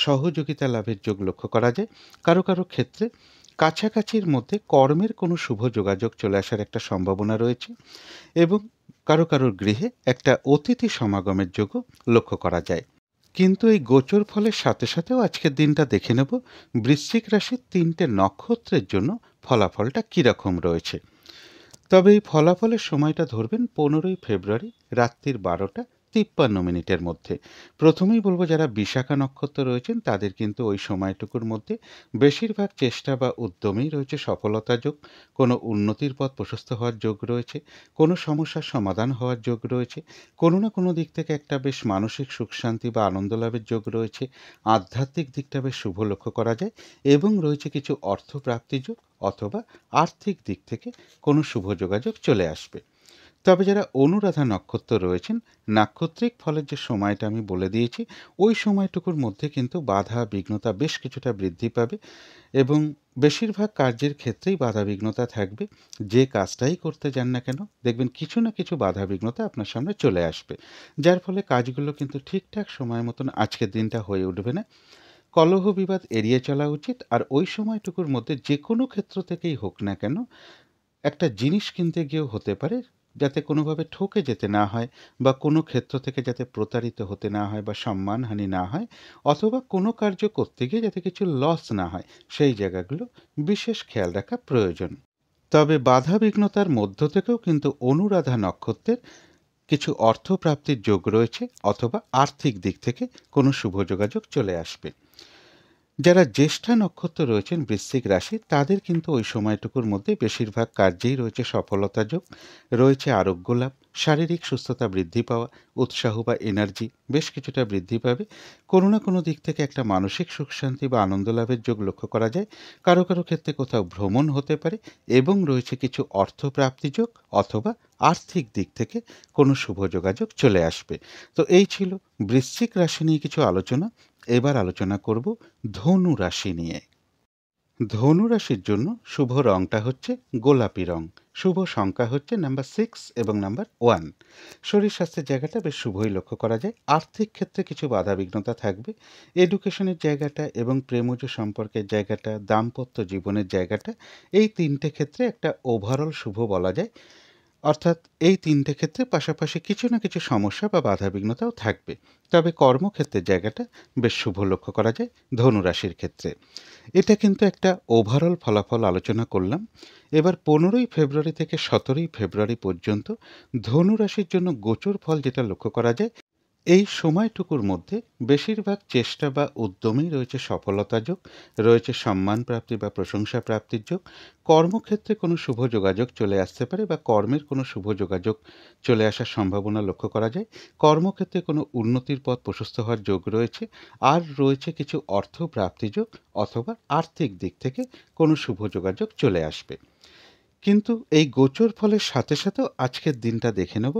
সহযোগিতা লাভের যোগ লক্ষ্য করা যায়। কারো কারো ক্ষেত্রে কাছাকাছির মধ্যে কর্মের কোনো শুভ যোগাযোগ চলে আসার একটা সম্ভাবনা রয়েছে এবং কারো কারোর গৃহে একটা অতিথি সমাগমের যোগও লক্ষ্য করা যায়। কিন্তু এই গোচর ফলের সাথে সাথেও আজকের দিনটা দেখে নেব বৃশ্চিক রাশির 3টে নক্ষত্রের জন্য ফলাফলটা কীরকম রয়েছে। তবে এই ফলাফলের সময়টা ধরবেন 15ই ফেব্রুয়ারি রাত্রির 53 মধ্যে। প্রথমেই বলব যারা বিশাখা নক্ষত্র রয়েছেন তাদের কিন্তু ওই সময়টুকুর মধ্যে বেশিরভাগ চেষ্টা বা উদ্যমেই রয়েছে সফলতা যোগ, কোনো উন্নতির পথ প্রশস্ত হওয়ার যোগ রয়েছে, কোনো সমস্যার সমাধান হওয়ার যোগ রয়েছে, কোনো না কোনো দিক থেকে একটা বেশ মানসিক সুখ শান্তি বা আনন্দ লাভের যোগ রয়েছে, আধ্যাত্মিক দিকটা বেশ শুভ লক্ষ্য করা যায় এবং রয়েছে কিছু অর্থ প্রাপ্তি যোগ অথবা আর্থিক দিক থেকে কোনো শুভ যোগাযোগ চলে আসবে। তবে যারা অনুরাধা নক্ষত্র রয়েছেন, নাক্ষত্রিক ফলের যে সময়টা আমি বলে দিয়েছি, ওই সময়টুকুর মধ্যে কিন্তু বাধা বিঘ্নতা বেশ কিছুটা বৃদ্ধি পাবে এবং বেশিরভাগ কার্যের ক্ষেত্রেই বাধা বিঘ্নতা থাকবে। যে কাজটাই করতে যান না কেন, দেখবেন কিছু না কিছু বাধা বিঘ্নতা আপনার সামনে চলে আসবে, যার ফলে কাজগুলো কিন্তু ঠিকঠাক সময় মতন আজকের দিনটা হয়ে উঠবে না। কলহ বিবাদ এড়িয়ে চলা উচিত। আর ওই সময়টুকুর মধ্যে যে কোনো ক্ষেত্র থেকেই হোক না কেন, একটা জিনিস কিনতে গিয়েও হতে পারে যাতে কোনোভাবে ঠকে যেতে না হয় বা কোনো ক্ষেত্র থেকে যাতে প্রতারিত হতে না হয় বা সম্মানহানি না হয়, অথবা কোনো কার্য করতে গিয়ে যাতে কিছু লস না হয়, সেই জায়গাগুলো বিশেষ খেয়াল রাখা প্রয়োজন। তবে বাধা বিঘ্নতার মধ্য থেকেও কিন্তু অনুরাধা নক্ষত্রের কিছু অর্থপ্রাপ্তির যোগ রয়েছে অথবা আর্থিক দিক থেকে কোনো শুভ যোগাযোগ চলে আসবে। যারা জ্যেষ্ঠা নক্ষত্র রয়েছেন বৃশ্চিক রাশি, তাদের কিন্তু ওই সময়টুকুর মধ্যে বেশিরভাগ কার্যেই রয়েছে সফলতা যোগ, রয়েছে আরোগ্য লাভ, শারীরিক সুস্থতা বৃদ্ধি পাওয়া, উৎসাহ বা এনার্জি বেশ কিছুটা বৃদ্ধি পাবে। কোনো না কোনো দিক থেকে একটা মানসিক সুখ শান্তি বা আনন্দ লাভের যোগ লক্ষ্য করা যায়। কারো কারো ক্ষেত্রে কোথাও ভ্রমণ হতে পারে এবং রয়েছে কিছু অর্থ প্রাপ্তি যোগ অথবা আর্থিক দিক থেকে কোনো শুভ যোগাযোগ চলে আসবে। তো এই ছিল বৃশ্চিক রাশি নিয়ে কিছু আলোচনা। এবার আলোচনা করব ধনু রাশি নিয়ে। ধনু রাশির জন্য শুভ রংটা হচ্ছে গোলাপি রং। শুভ সংখ্যা হচ্ছে নাম্বার 6 এবং নাম্বার 1। শরীর স্বাস্থ্যের জায়গাটা বেশ শুভই লক্ষ্য করা যায়। আর্থিক ক্ষেত্রে কিছু বাধাবিঘ্নতা থাকবে। এডুকেশনের জায়গাটা এবং প্রেমজ সম্পর্কের জায়গাটা, দাম্পত্য জীবনের জায়গাটা, এই তিনটে ক্ষেত্রে একটা ওভারঅল শুভ বলা যায়। অর্থাৎ এই তিনটে ক্ষেত্রে পাশাপাশি কিছু না কিছু সমস্যা বা বাধাবিঘ্নতাও থাকবে। তবে কর্মক্ষেত্রের জায়গাটা বেশ শুভ লক্ষ্য করা যায় ধনুরাশির ক্ষেত্রে। এটা কিন্তু একটা ওভারঅল ফলাফল আলোচনা করলাম। এবার 15ই ফেব্রুয়ারি থেকে 17ই ফেব্রুয়ারি পর্যন্ত ধনুরাশির জন্য গোচর ফল যেটা লক্ষ্য করা যায়, এই সময়টুকুর মধ্যে বেশিরভাগ চেষ্টা বা উদ্যমেই রয়েছে সফলতা যোগ, রয়েছে সম্মান প্রাপ্তি বা প্রশংসা প্রাপ্তির যোগ। কর্মক্ষেত্রে কোনো শুভ যোগাযোগ চলে আসতে পারে বা কর্মের কোনো শুভ যোগাযোগ চলে আসার সম্ভাবনা লক্ষ্য করা যায়। কর্মক্ষেত্রে কোনো উন্নতির পথ প্রশস্ত হওয়ার যোগ রয়েছে। আর রয়েছে কিছু অর্থ প্রাপ্তি যোগ অথবা আর্থিক দিক থেকে কোনো শুভ যোগাযোগ চলে আসবে। কিন্তু এই গোচর ফলের সাথে সাথেও আজকের দিনটা দেখে নেব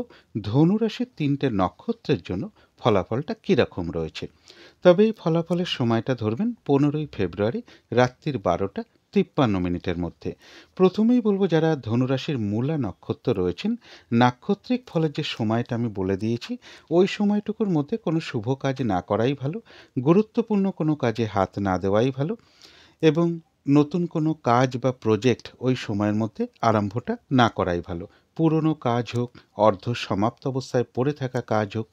ধনুরাশির 3টে নক্ষত্রের জন্য ফলাফলটা কীরকম রয়েছে। তবে এই ফলাফলের সময়টা ধরবেন 15ই ফেব্রুয়ারি রাত্রির 12টা 53 মধ্যে। প্রথমেই বলবো যারা ধনুরাশির মূলা নক্ষত্র রয়েছেন, নাক্ষত্রিক ফলের যে সময়টা আমি বলে দিয়েছি, ওই সময়টুকুর মধ্যে কোনো শুভ কাজ না করাই ভালো, গুরুত্বপূর্ণ কোনো কাজে হাত না দেওয়াই ভালো এবং নতুন কোনো কাজ বা প্রজেক্ট ওই সময়ের মধ্যে আরম্ভটা না করাই ভালো। পুরনো কাজ হোক, অর্ধ সমাপ্ত অবস্থায় পড়ে থাকা কাজ হোক,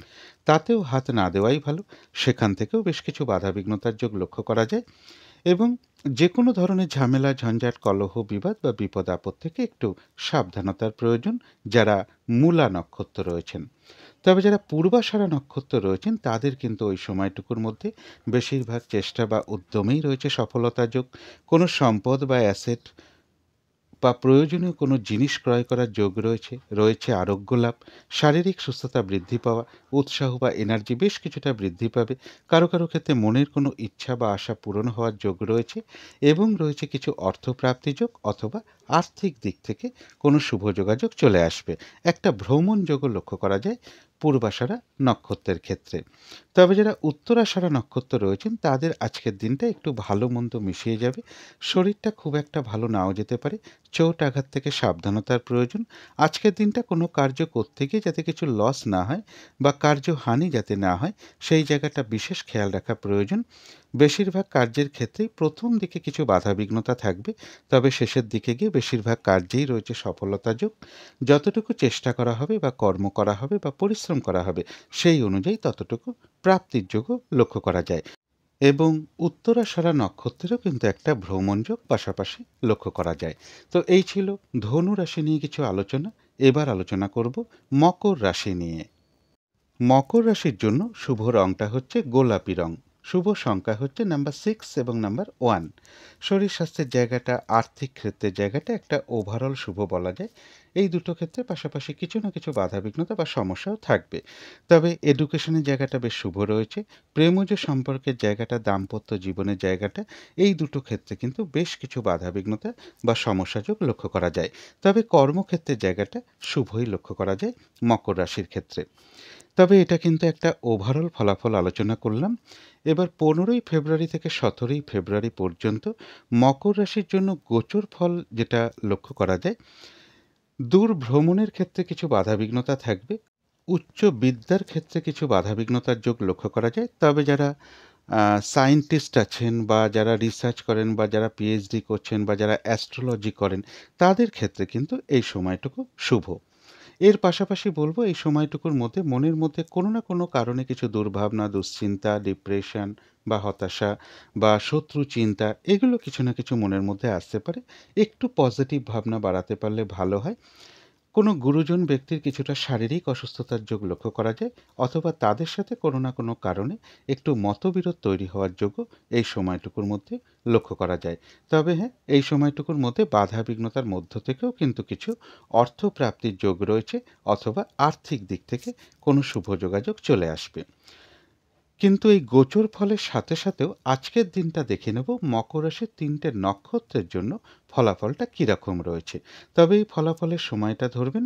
তাতেও হাত না দেওয়াই ভালো। সেখান থেকেও বেশ কিছু বাধাবিঘ্নতার যোগ লক্ষ্য করা যায় এবং যে কোনো ধরনের ঝামেলা ঝঞ্ঝাট কলহ বিবাদ বা বিপদ আপদ থেকে একটু সাবধানতার প্রয়োজন যারা মূলা নক্ষত্র রয়েছেন। তবে যারা পূর্বাষাঢ়া নক্ষত্র রয়েছেন তাদের কিন্তু ওই সময়টুকুর মধ্যে বেশিরভাগ চেষ্টা বা উদ্যমেই রয়েছে সফলতা যোগ। কোনো সম্পদ বা অ্যাসেট বা প্রয়োজনীয় কোনো জিনিস ক্রয় করার যোগ রয়েছে, রয়েছে আরোগ্য লাভ, শারীরিক সুস্থতা বৃদ্ধি পাওয়া, উৎসাহ বা এনার্জি বেশ কিছুটা বৃদ্ধি পাবে। কারো কারো ক্ষেত্রে মনের কোনো ইচ্ছা বা আশা পূরণ হওয়ার যোগ রয়েছে এবং রয়েছে কিছু অর্থপ্রাপ্তি যোগ অথবা আর্থিক দিক থেকে কোনো শুভ যোগাযোগ চলে আসবে। একটা ভ্রমণ যোগও লক্ষ্য করা যায় পূর্বাষাঢ়া নক্ষত্রের ক্ষেত্রে। তবে যারা উত্তরাষাঢ়া নক্ষত্র রয়েছেন তাদের আজকের দিনটা একটু ভালো মন্দ মিশিয়ে যাবে। শরীরটা খুব একটা ভালো নাও যেতে পারে। চোট আঘাত থেকে সাবধানতার প্রয়োজন। আজকের দিনটা কোনো কার্য করতে গিয়ে যাতে কিছু লস না হয় বা কার্যহানি যাতে না হয়, সেই জায়গাটা বিশেষ খেয়াল রাখা প্রয়োজন। বেশিরভাগ কার্যের ক্ষেত্রেই প্রথম দিকে কিছু বাধাবিঘ্নতা থাকবে, তবে শেষের দিকে গিয়ে বেশিরভাগ কার্যেই রয়েছে সফলতা যোগ। যতটুকু চেষ্টা করা হবে বা কর্ম করা হবে বা পরিশ্রম করা হবে, সেই অনুযায়ী ততটুকু প্রাপ্তির যোগও লক্ষ্য করা যায় এবং উত্তরাষাঢ়া নক্ষত্রেরও কিন্তু একটা ভ্রমণযোগ পাশাপাশি লক্ষ্য করা যায়। তো এই ছিল ধনু রাশি নিয়ে কিছু আলোচনা। এবার আলোচনা করব মকর রাশি নিয়ে। মকর রাশির জন্য শুভ রংটা হচ্ছে গোলাপি রং। শুভ সংখ্যা হচ্ছে নাম্বার 6 এবং নাম্বার 1। শরীর স্বাস্থ্যের জায়গাটা, আর্থিক ক্ষেত্রের জায়গাটা একটা ওভারঅল শুভ বলা যায়। এই দুটো ক্ষেত্রে পাশাপাশি কিছু না কিছু বাধাবিঘ্নতা বা সমস্যাও থাকবে। তবে এডুকেশনের জায়গাটা বেশ শুভ রয়েছে। প্রেমজ সম্পর্কের জায়গাটা, দাম্পত্য জীবনের জায়গাটা, এই দুটো ক্ষেত্রে কিন্তু বেশ কিছু বাধাবিঘ্নতা বা সমস্যাযোগ লক্ষ্য করা যায়। তবে কর্মক্ষেত্রের জায়গাটা শুভই লক্ষ্য করা যায় মকর রাশির ক্ষেত্রে। তবে এটা কিন্তু একটা ওভারঅল ফলাফল আলোচনা করলাম। এবার 15ই ফেব্রুয়ারি থেকে 17ই ফেব্রুয়ারি পর্যন্ত মকর রাশির জন্য গোচর ফল যেটা লক্ষ্য করা যায়, দূর ভ্রমণের ক্ষেত্রে কিছু বাধাবিঘ্নতা থাকবে। উচ্চ বিদ্যার ক্ষেত্রে কিছু বাধাবিঘ্নতার যোগ লক্ষ্য করা যায়। তবে যারা সায়েন্টিস্ট আছেন বা যারা রিসার্চ করেন বা যারা পিএইচডি করছেন বা যারা অ্যাস্ট্রোলজি করেন, তাদের ক্ষেত্রে কিন্তু এই সময়টুকু শুভ। এর পাশাপাশি বলব, এই সময়টুকুর মধ্যে মনের মধ্যে কোনো না কোনো কারণে কিছু দুর্ভাবনা, দুশ্চিন্তা, ডিপ্রেশন বা হতাশা বা শত্রু চিন্তা, এগুলো কিছু না কিছু মনের মধ্যে আসতে পারে। একটু পজিটিভ ভাবনা বাড়াতে পারলে ভালো হয়। কোনো গুরুজন ব্যক্তির কিছুটা শারীরিক অসুস্থতার যোগ লক্ষ্য করা যায়, অথবা তাদের সাথে কোনো না কোনো কারণে একটু মতবিরোধ তৈরি হওয়ার যোগও এই সময়টুকুর মধ্যে লক্ষ্য করা যায়। তবে হ্যাঁ, এই সময়টুকুর মধ্যে বাধা বিঘ্নতার মধ্য থেকেও কিন্তু কিছু অর্থপ্রাপ্তির যোগ রয়েছে, অথবা আর্থিক দিক থেকে কোনো শুভ যোগাযোগ চলে আসবে। কিন্তু এই গোচর ফলের সাথে সাথেও আজকের দিনটা দেখে নেব মকর রাশির 3টে নক্ষত্রের জন্য ফলাফলটা কীরকম রয়েছে। তবে এই ফলাফলের সময়টা ধরবেন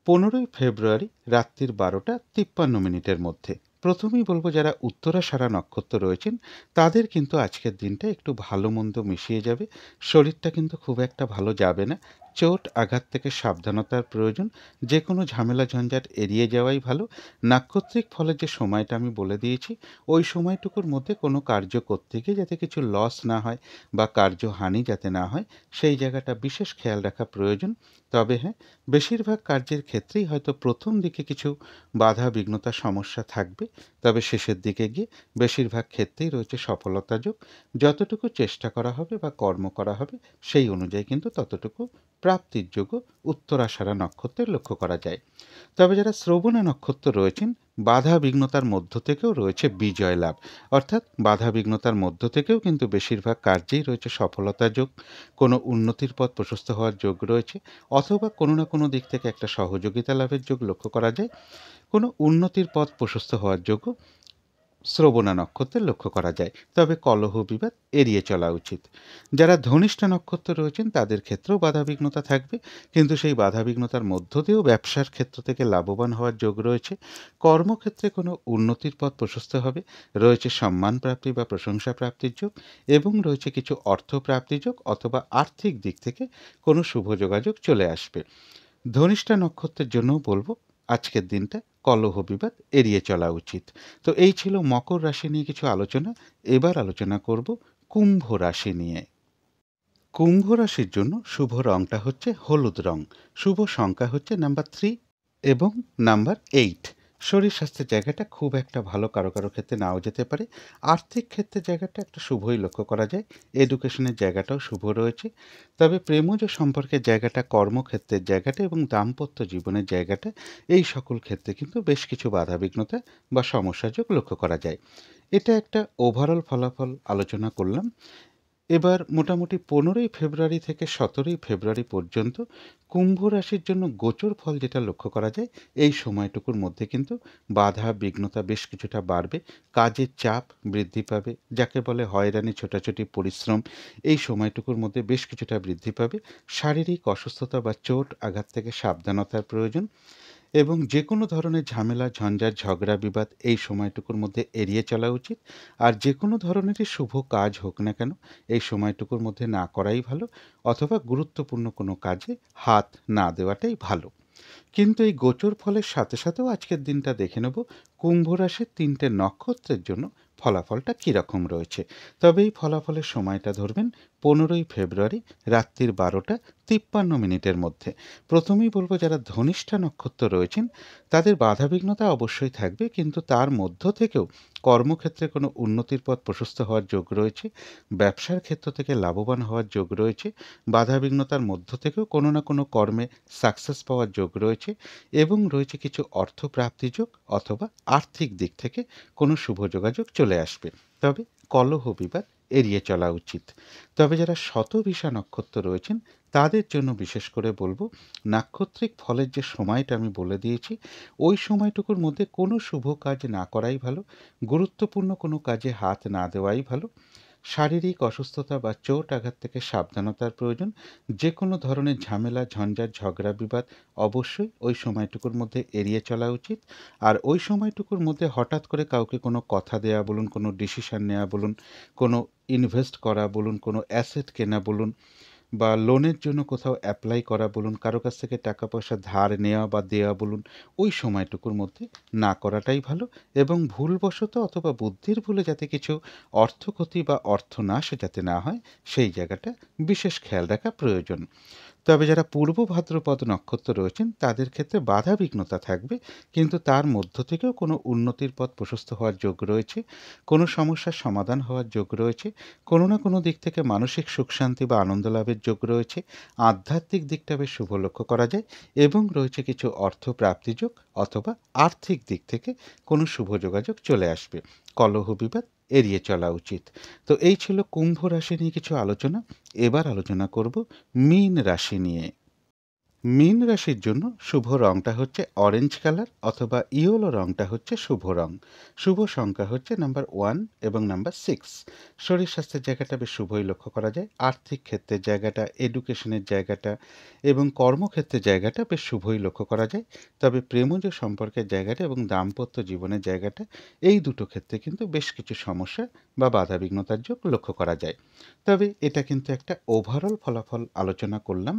15ই ফেব্রুয়ারি রাত্রির 12টা 53 মিনিটের মধ্যে। প্রথমেই বলবো, যারা উত্তরাষাঢ়া নক্ষত্র রয়েছেন তাদের কিন্তু আজকের দিনটা একটু ভালো মন্দ মিশিয়ে যাবে। শরীরটা কিন্তু খুব একটা ভালো যাবে না। চোট আঘাত থেকে সাবধানতার প্রয়োজন। যে কোনো ঝামেলা ঝঞ্ঝাট এড়িয়ে যাওয়াই ভালো। নাক্ষত্রিক ফলের যে সময়টা আমি বলে দিয়েছি, ওই সময়টুকুর মধ্যে কোনো কার্য করতে গিয়ে যাতে কিছু লস না হয় বা কার্যহানি যাতে না হয়, সেই জায়গাটা বিশেষ খেয়াল রাখা প্রয়োজন। তবে হ্যাঁ, বেশিরভাগ কার্যের ক্ষেত্রেই হয়তো প্রথম দিকে কিছু বাধা বিঘ্নতা সমস্যা থাকবে, তবে শেষের দিকে গিয়ে বেশিরভাগ ক্ষেত্রেই রয়েছে সফলতা যোগ। যতটুকু চেষ্টা করা হবে বা কর্ম করা হবে, সেই অনুযায়ী কিন্তু ততটুকু প্রাপ্তির যোগও উত্তরাষাঢ়া নক্ষত্রের লক্ষ্য করা যায়। তবে যারা শ্রবণা নক্ষত্র রয়েছেন, বাধা বিঘ্নতার মধ্য থেকেও রয়েছে বিজয় লাভ। অর্থাৎ বাধা বিঘ্নতার মধ্য থেকেও কিন্তু বেশিরভাগ কার্যেই রয়েছে সফলতা যোগ। কোনো উন্নতির পথ প্রশস্ত হওয়ার যোগ রয়েছে, অথবা কোনো না কোনো দিক থেকে একটা সহযোগিতা লাভের যোগ লক্ষ্য করা যায়। কোনো উন্নতির পথ প্রশস্ত হওয়ার যোগও শ্রবণা নক্ষত্রের লক্ষ্য করা যায়। তবে কলহ বিবাদ এড়িয়ে চলা উচিত। যারা ধনিষ্ঠা নক্ষত্র রয়েছেন তাদের ক্ষেত্রেও বাধাবিঘ্নতা থাকবে, কিন্তু সেই বাধাবিঘ্নতার মধ্য দিয়েও ব্যবসার ক্ষেত্র থেকে লাভবান হওয়ার যোগ রয়েছে। কর্মক্ষেত্রে কোনো উন্নতির পথ প্রশস্ত হবে, রয়েছে সম্মান প্রাপ্তি বা প্রশংসা প্রাপ্তির যোগ, এবং রয়েছে কিছু অর্থ প্রাপ্তির যোগ, অথবা আর্থিক দিক থেকে কোনো শুভ যোগাযোগ চলে আসবে। ধনিষ্ঠা নক্ষত্রের জন্যও বলবো, আজকের দিনটা কলহ বিবাদ এড়িয়ে চলা উচিত। তো এই ছিল মকর রাশি নিয়ে কিছু আলোচনা। এবার আলোচনা করব কুম্ভ রাশি নিয়ে। কুম্ভ রাশির জন্য শুভ রংটা হচ্ছে হলুদ রং। শুভ সংখ্যা হচ্ছে নাম্বার 3 এবং নাম্বার 8। শরীর স্বাস্থ্যের জায়গাটা খুব একটা ভালো কারো কারো ক্ষেত্রে নাও যেতে পারে। আর্থিক ক্ষেত্রের জায়গাটা একটা শুভই লক্ষ্য করা যায়। এডুকেশনের জায়গাটাও শুভ রয়েছে। তবে প্রেমজ সম্পর্কের জায়গাটা, কর্মক্ষেত্রের জায়গাটা এবং দাম্পত্য জীবনের জায়গাটা, এই সকল ক্ষেত্রে কিন্তু বেশ কিছু বাধাবিঘ্নতা বা সমস্যাযোগ লক্ষ্য করা যায়। এটা একটা ওভারঅল ফলাফল আলোচনা করলাম। এবার মোটামুটি 15ই ফেব্রুয়ারি থেকে 17ই ফেব্রুয়ারি পর্যন্ত কুম্ভ রাশির জন্য গোচর ফল যেটা লক্ষ্য করা যায়, এই সময়টুকুর মধ্যে কিন্তু বাধা বিঘ্নতা বেশ কিছুটা বাড়বে। কাজের চাপ বৃদ্ধি পাবে, যাকে বলে হয়রানি ছোটাছুটি পরিশ্রম, এই সময়টুকুর মধ্যে বেশ কিছুটা বৃদ্ধি পাবে। শারীরিক অসুস্থতা বা চোট আঘাত থেকে সাবধানতার প্রয়োজন, এবং যে কোনো ধরনের ঝামেলা ঝঞ্ঝাট ঝগড়া বিবাদ এই সময়টুকুর মধ্যে এড়িয়ে চলা উচিত। আর যে কোনো ধরনেরই শুভ কাজ হোক না কেন, এই সময়টুকুর মধ্যে না করাই ভালো, অথবা গুরুত্বপূর্ণ কোনো কাজে হাত না দেওয়াটাই ভালো। কিন্তু এই গোচর ফলের সাথে সাথেও আজকের দিনটা দেখে নেব কুম্ভ রাশির 3টে নক্ষত্রের জন্য ফলাফলটা কীরকম রয়েছে। তবে এই ফলাফলের সময়টা ধরবেন 15 ফেব্রুয়ারি রাত্রির 12টা 53 মিনিটের মধ্যে। প্রথমেই বলব, যারা ধনিষ্ঠা নক্ষত্র রয়েছেন তাদের বাধাবিঘ্নতা অবশ্যই থাকবে, কিন্তু তার মধ্য থেকেও কর্মক্ষেত্রে কোনো উন্নতির পথ প্রশস্ত হওয়ার যোগ রয়েছে, ব্যবসার ক্ষেত্র থেকে লাভবান হওয়ার যোগ রয়েছে, বাধাবিঘ্নতার মধ্য থেকেও কোনো না কোনো কর্মে সাকসেস পাওয়ার যোগ রয়েছে, এবং রয়েছে কিছু অর্থ প্রাপ্তি যোগ অথবা আর্থিক দিক থেকে কোনো শুভ যোগাযোগ চলে আসবে। তবে কলহ বিবাদ এড়িয়ে চলা উচিত। তবে যারা শতভিষা নক্ষত্র রয়েছেন তাদের জন্য বিশেষ করে বলব, নাক্ষত্রিক ফলের যে সময়টা আমি বলে দিয়েছি ওই সময়টুকুর মধ্যে কোনো শুভ কাজ না করাই ভালো, গুরুত্বপূর্ণ কোনো কাজে হাত না দেওয়াই ভালো। শারীরিক অসুস্থতা বা চোট আঘাত থেকে সাবধানতার প্রয়োজন। যে কোনো ধরনের ঝামেলা, ঝঞ্ঝাট, ঝগড়া বিবাদ অবশ্যই ওই সময়টুকুর মধ্যে এড়িয়ে চলা উচিত। আর ওই সময়টুকুর মধ্যে হঠাৎ করে কাউকে কোনো কথা দেয়া বলুন, কোনো ডিসিশন নেওয়া বলুন, কোনো ইনভেস্ট করা বলুন, কোনো অ্যাসেট কেনা বলুন, বা লোনের জন্য কোথাও অ্যাপ্লাই করা বলুন, কারো কাছ থেকে টাকা পয়সা ধার নেওয়া বা দেওয়া বলুন, ওই সময়টুকুর মধ্যে না করাটাই ভালো। এবং ভুলবশত অথবা বুদ্ধির ভুলে যাতে কিছু অর্থক্ষতি বা অর্থনাশ যাতে না হয়, সেই জায়গাটা বিশেষ খেয়াল রাখা প্রয়োজন। তবে যারা পূর্ব ভাদ্রপদ নক্ষত্র রয়েছেন তাদের ক্ষেত্রে বাধা বিঘ্নতা থাকবে, কিন্তু তার মধ্য থেকেও কোনো উন্নতির পথ প্রশস্ত হওয়ার যোগ রয়েছে, কোনো সমস্যার সমাধান হওয়ার যোগ রয়েছে, কোনো না কোনো দিক থেকে মানসিক সুখ শান্তি বা আনন্দ লাভের যোগ রয়েছে, আধ্যাত্মিক দিকটা বেশ শুভ লক্ষ্য করা যায়, এবং রয়েছে কিছু অর্থ প্রাপ্তি যোগ অথবা আর্থিক দিক থেকে কোনো শুভ যোগাযোগ চলে আসবে। কলহ বিবাদ এড়িয়ে চলা উচিত। তো এই ছিল কুম্ভ রাশি নিয়ে কিছু আলোচনা। এবার আলোচনা করব মীন রাশি নিয়ে। মীন রাশির জন্য শুভ রংটা হচ্ছে অরেঞ্জ কালার অথবা ইয়েলো রংটা হচ্ছে শুভ রং। শুভ সংখ্যা হচ্ছে নাম্বার 1 এবং নাম্বার 6। শরীর স্বাস্থ্যের জায়গাটা বেশ শুভই লক্ষ্য করা যায়। আর্থিক ক্ষেত্রের জায়গাটা, এডুকেশনের জায়গাটা এবং কর্মক্ষেত্রের জায়গাটা বেশ শুভই লক্ষ্য করা যায়। তবে প্রেমজ সম্পর্কের জায়গাটা এবং দাম্পত্য জীবনের জায়গাটা, এই দুটো ক্ষেত্রে কিন্তু বেশ কিছু সমস্যা বা বাধাবিঘ্নতার যোগ লক্ষ্য করা যায়। তবে এটা কিন্তু একটা ওভারঅল ফলাফল আলোচনা করলাম।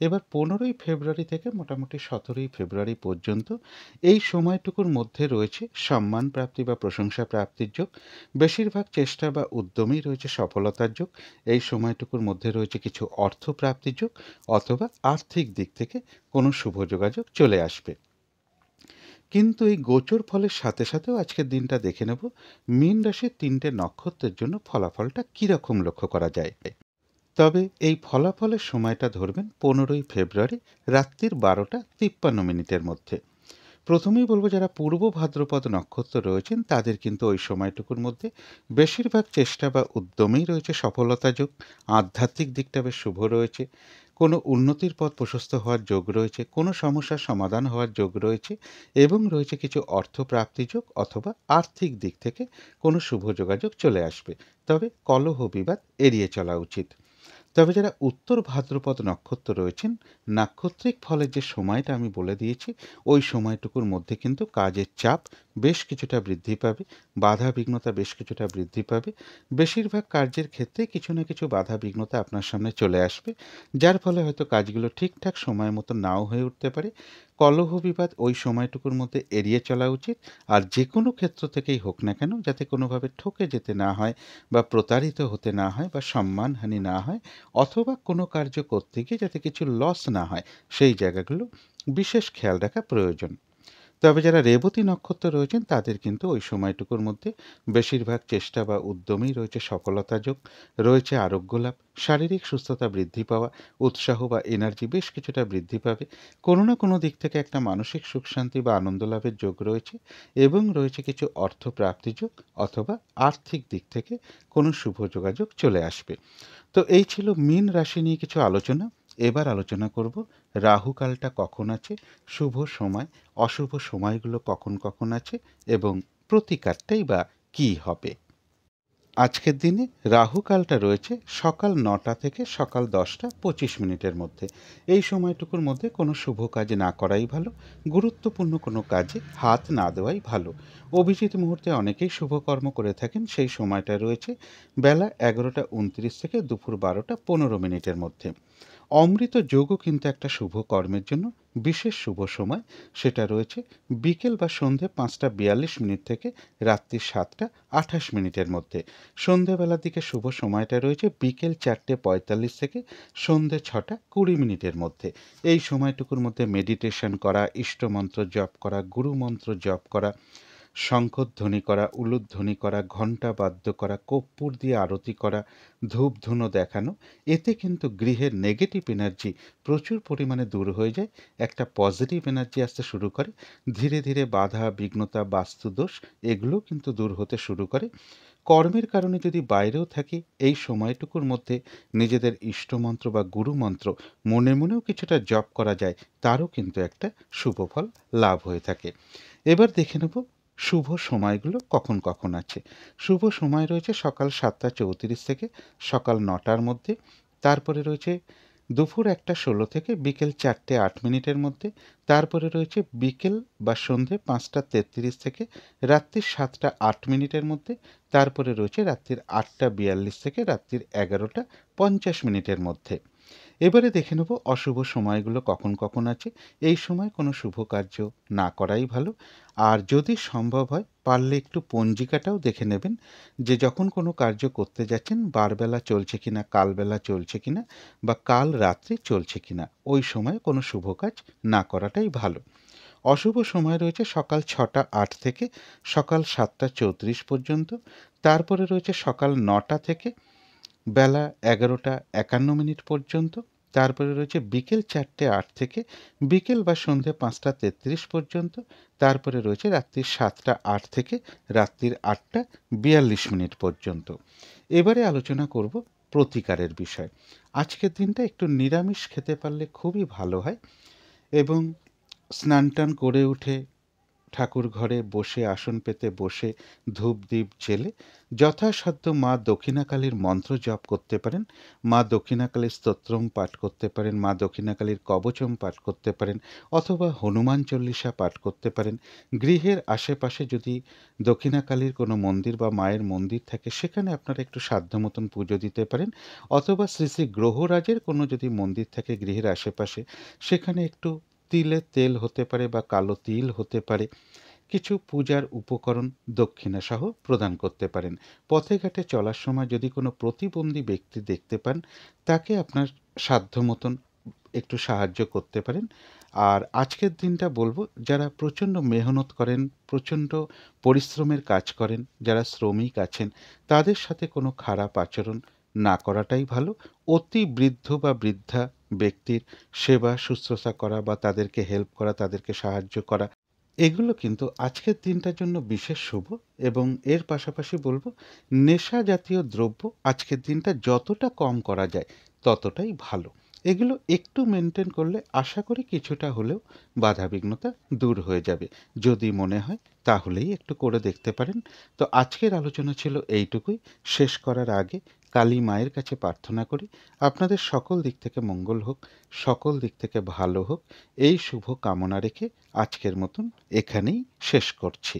এবার 15 ফেব্রুয়ারি থেকে মোটামুটি 17 ফেব্রুয়ারি পর্যন্ত এই সময়টুকুর মধ্যে রয়েছে সম্মান প্রাপ্তি বা প্রশংসা প্রাপ্তির যোগ। বেশিরভাগ চেষ্টা বা উদ্যমেই রয়েছে সফলতার যোগ। এই সময়টুকুর মধ্যে রয়েছে কিছু অর্থ প্রাপ্তির যোগ অথবা আর্থিক দিক থেকে কোনো শুভ যোগাযোগ চলে আসবে। কিন্তু এই গোচর ফলের সাথে সাথেও আজকের দিনটা দেখে নেব মীন রাশির 3টে নক্ষত্রের জন্য ফলাফলটা কীরকম লক্ষ্য করা যায়। তবে এই ফলাফলের সময়টা ধরবেন 15 ফেব্রুয়ারি রাত্রির 12টা 53 মিনিটের মধ্যে। প্রথমেই বলব, যারা পূর্ব ভাদ্রপদ নক্ষত্র রয়েছেন তাদের কিন্তু ওই সময়টুকুর মধ্যে বেশিরভাগ চেষ্টা বা উদ্যমেই রয়েছে সফলতা যোগ। আধ্যাত্মিক দিকটা বেশ শুভ রয়েছে, কোনো উন্নতির পথ প্রশস্ত হওয়ার যোগ রয়েছে, কোনো সমস্যার সমাধান হওয়ার যোগ রয়েছে, এবং রয়েছে কিছু অর্থ প্রাপ্তি যোগ অথবা আর্থিক দিক থেকে কোনো শুভ যোগাযোগ চলে আসবে। তবে কলহ বিবাদ এড়িয়ে চলা উচিত। তবে যারা উত্তর ভাদ্রপদ নক্ষত্র রয়েছেন, নাক্ষত্রিক ফলের যে সময়টা আমি বলে দিয়েছি ওই সময়টুকুর মধ্যে কিন্তু কাজের চাপ বেশ কিছুটা বৃদ্ধি পাবে, বাধা বিঘ্নতা বেশ কিছুটা বৃদ্ধি পাবে। বেশিরভাগ কার্যের ক্ষেত্রে কিছু না কিছু বাধা বিঘ্নতা আপনার সামনে চলে আসবে, যার ফলে হয়তো কাজগুলো ঠিকঠাক সময় মতো নাও হয়ে উঠতে পারে। কলহ বিবাদ ওই সময়টুকুর মধ্যে এড়িয়ে চলা উচিত। আর যে কোনো ক্ষেত্র থেকেই হোক না কেন, যাতে কোনোভাবে ঠকে যেতে না হয় বা প্রতারিত হতে না হয় বা সম্মানহানি না হয়, অথবা কোনো কার্য করতে গিয়ে যাতে কিছু লস না হয়, সেই জায়গাগুলো বিশেষ খেয়াল রাখা প্রয়োজন। তবে যারা রেবতী নক্ষত্র রয়েছেন তাদের কিন্তু ওই সময়টুকুর মধ্যে বেশিরভাগ চেষ্টা বা উদ্যমেই রয়েছে সফলতা যোগ, রয়েছে আরোগ্য লাভ, শারীরিক সুস্থতা বৃদ্ধি পাওয়া, উৎসাহ বা এনার্জি বেশ কিছুটা বৃদ্ধি পাবে, কোনো না কোনো দিক থেকে একটা মানসিক সুখ শান্তি বা আনন্দ লাভের যোগ রয়েছে, এবং রয়েছে কিছু অর্থ প্রাপ্তি যোগ অথবা আর্থিক দিক থেকে কোনো শুভ যোগাযোগ চলে আসবে। তো এই ছিল মীন রাশি নিয়ে কিছু আলোচনা। এবার আলোচনা করব রাহুকালটা কখন আছে, শুভ সময়, অশুভ সময়গুলো কখন কখন আছে, এবং প্রতিকারটাই বা কী হবে। আজকের দিনে রাহুকালটা রয়েছে সকাল 9টা থেকে সকাল 10টা 25 মিনিটের মধ্যে। এই সময়টুকুর মধ্যে কোনো শুভ কাজ না করাই ভালো, গুরুত্বপূর্ণ কোনো কাজে হাত না দেওয়াই ভালো। অভিজিৎ মুহূর্তে অনেকেই শুভকর্ম করে থাকেন, সেই সময়টা রয়েছে বেলা 11টা 29 থেকে দুপুর 12টা 15 মিনিটের মধ্যে। অমৃত যোগও কিন্তু একটা শুভ কর্মের জন্য বিশেষ শুভ সময়। সেটা রয়েছে বিকেল বা সন্ধে ৫টা ৪২ থেকে রাত্রি ৭টা ২৮ মধ্যে। সন্ধেবেলার দিকে শুভ সময়টা রয়েছে বিকেল ৪টে ৪৫ থেকে সন্ধে ৬টা ২০ মধ্যে। এই সময়টুকুর মধ্যে মেডিটেশন করা, ইষ্টমন্ত্র জপ করা, গুরুমন্ত্র জপ করা, শঙ্খধ্বনি করা, উলুধ্বনি করা, ঘণ্টা বাদ্য করা, কর্পূর দিয়ে আরতি করা, ধূপধুনো দেখানো, এতে কিন্তু গৃহের নেগেটিভ এনার্জি প্রচুর পরিমাণে দূর হয়ে যায়। একটা পজিটিভ এনার্জি আসতে শুরু করে। ধীরে ধীরে বাধা বিঘ্নতা বাস্তুদোষ এগুলোও কিন্তু দূর হতে শুরু করে। কর্মের কারণে যদি বাইরেও থাকি, এই সময়টুকুর মধ্যে নিজেদের ইষ্টমন্ত্র বা গুরুমন্ত্র মনে মনেও কিছুটা জপ করা যায়, তারও কিন্তু একটা শুভ ফল লাভ হয়ে থাকে। এবার দেখে নেব শুভ সময়গুলো কখন কখন আছে। শুভ সময় রয়েছে সকাল ৭টা ৩৪ থেকে সকাল ৯টার মধ্যে। তারপরে রয়েছে দুপুর ১টা ১৬ থেকে বিকেল ৪টে ৮ মধ্যে। তারপরে রয়েছে বিকেল বা সন্ধে ৫টা ৩৩ থেকে রাত্রির ৭টা ৮ মধ্যে। তারপরে রয়েছে রাত্রির ৮টা ৪২ থেকে রাত্রির ১১টা ৫০ মধ্যে। এবারে দেখে নেব অশুভ সময়গুলো কখন কখন আছে। এই সময় কোনো শুভ কার্য না করাই ভালো। আর যদি সম্ভব হয় পারলে একটু পঞ্জিকাটাও দেখে নেবেন যে যখন কোনো কার্য করতে যাচ্ছেন বারবেলা চলছে কিনা, কালবেলা চলছে কিনা বা কাল রাত্রি চলছে কিনা। ওই সময় কোনো শুভ কাজ না করাটাই ভালো। অশুভ সময় রয়েছে সকাল ৬টা ৮ থেকে সকাল ৭টা ৩৪ পর্যন্ত। তারপরে রয়েছে সকাল ৯টা থেকে বেলা ১১টা ৫১ পর্যন্ত। তারপরে রয়েছে বিকেল ৪টে ৮ থেকে বিকেল বা সন্ধে ৫টা ৩৩ পর্যন্ত। তারপরে রয়েছে রাত্রির ৭টা ৮ থেকে রাত্রির ৮টা ৪২ পর্যন্ত। এবারে আলোচনা করব প্রতিকারের বিষয়। আজকের দিনটা একটু নিরামিষ খেতে পারলে খুবই ভালো হয় এবং স্নান টান করে উঠে ঠাকুর ঘরে বসে আসন পেতে বসে ধূপদীপ জেলে যথাসাধ্য মা দক্ষিণাকালীর মন্ত্র জপ করতে পারেন, মা দক্ষিণাকালীর স্তোত্রম পাঠ করতে পারেন, মা দক্ষিণাকালীর কবচম পাঠ করতে পারেন, অথবা হনুমান চল্লিশা পাঠ করতে পারেন। গৃহের আশেপাশে যদি দক্ষিণাকালীর কোনো মন্দির বা মায়ের মন্দির থাকে সেখানে আপনারা একটু সাধ্য মতন পুজো দিতে পারেন, অথবা শ্রী শ্রী গ্রহরাজের কোনো যদি মন্দির থাকে গৃহের আশেপাশে সেখানে একটু তিলের তেল হতে পারে বা কালো তিল হতে পারে, কিছু পূজার উপকরণ দক্ষিণাসহ প্রদান করতে পারেন। পথে ঘাটে চলার সময় যদি কোনো প্রতিবন্ধী ব্যক্তি দেখতে পান তাকে আপনার সাধ্য মতন একটু সাহায্য করতে পারেন। আর আজকের দিনটা বলবো যারা প্রচণ্ড মেহনত করেন, প্রচণ্ড পরিশ্রমের কাজ করেন, যারা শ্রমিক আছেন তাদের সাথে কোনো খারাপ আচরণ না করাটাই ভালো। অতি বৃদ্ধ বা বৃদ্ধা ব্যক্তির সেবা শুশ্রূষা করা বা তাদেরকে হেল্প করা, তাদেরকে সাহায্য করা, এগুলো কিন্তু আজকের দিনটার জন্য বিশেষ শুভ। এবং এর পাশাপাশি বলব নেশা জাতীয় দ্রব্য আজকের দিনটা যতটা কম করা যায় ততটাই ভালো। এগুলো একটু মেনটেন করলে আশা করি কিছুটা হলেও বাধাবিঘ্নতা দূর হয়ে যাবে। যদি মনে হয় তাহলেই একটু করে দেখতে পারেন। তো আজকের আলোচনা ছিল এইটুকুই। শেষ করার আগে কালী মায়ের কাছে প্রার্থনা করি আপনাদের সকল দিক থেকে মঙ্গল হোক, সকল দিক থেকে ভালো হোক, এই শুভ কামনা রেখে আজকের মতন এখানেই শেষ করছি।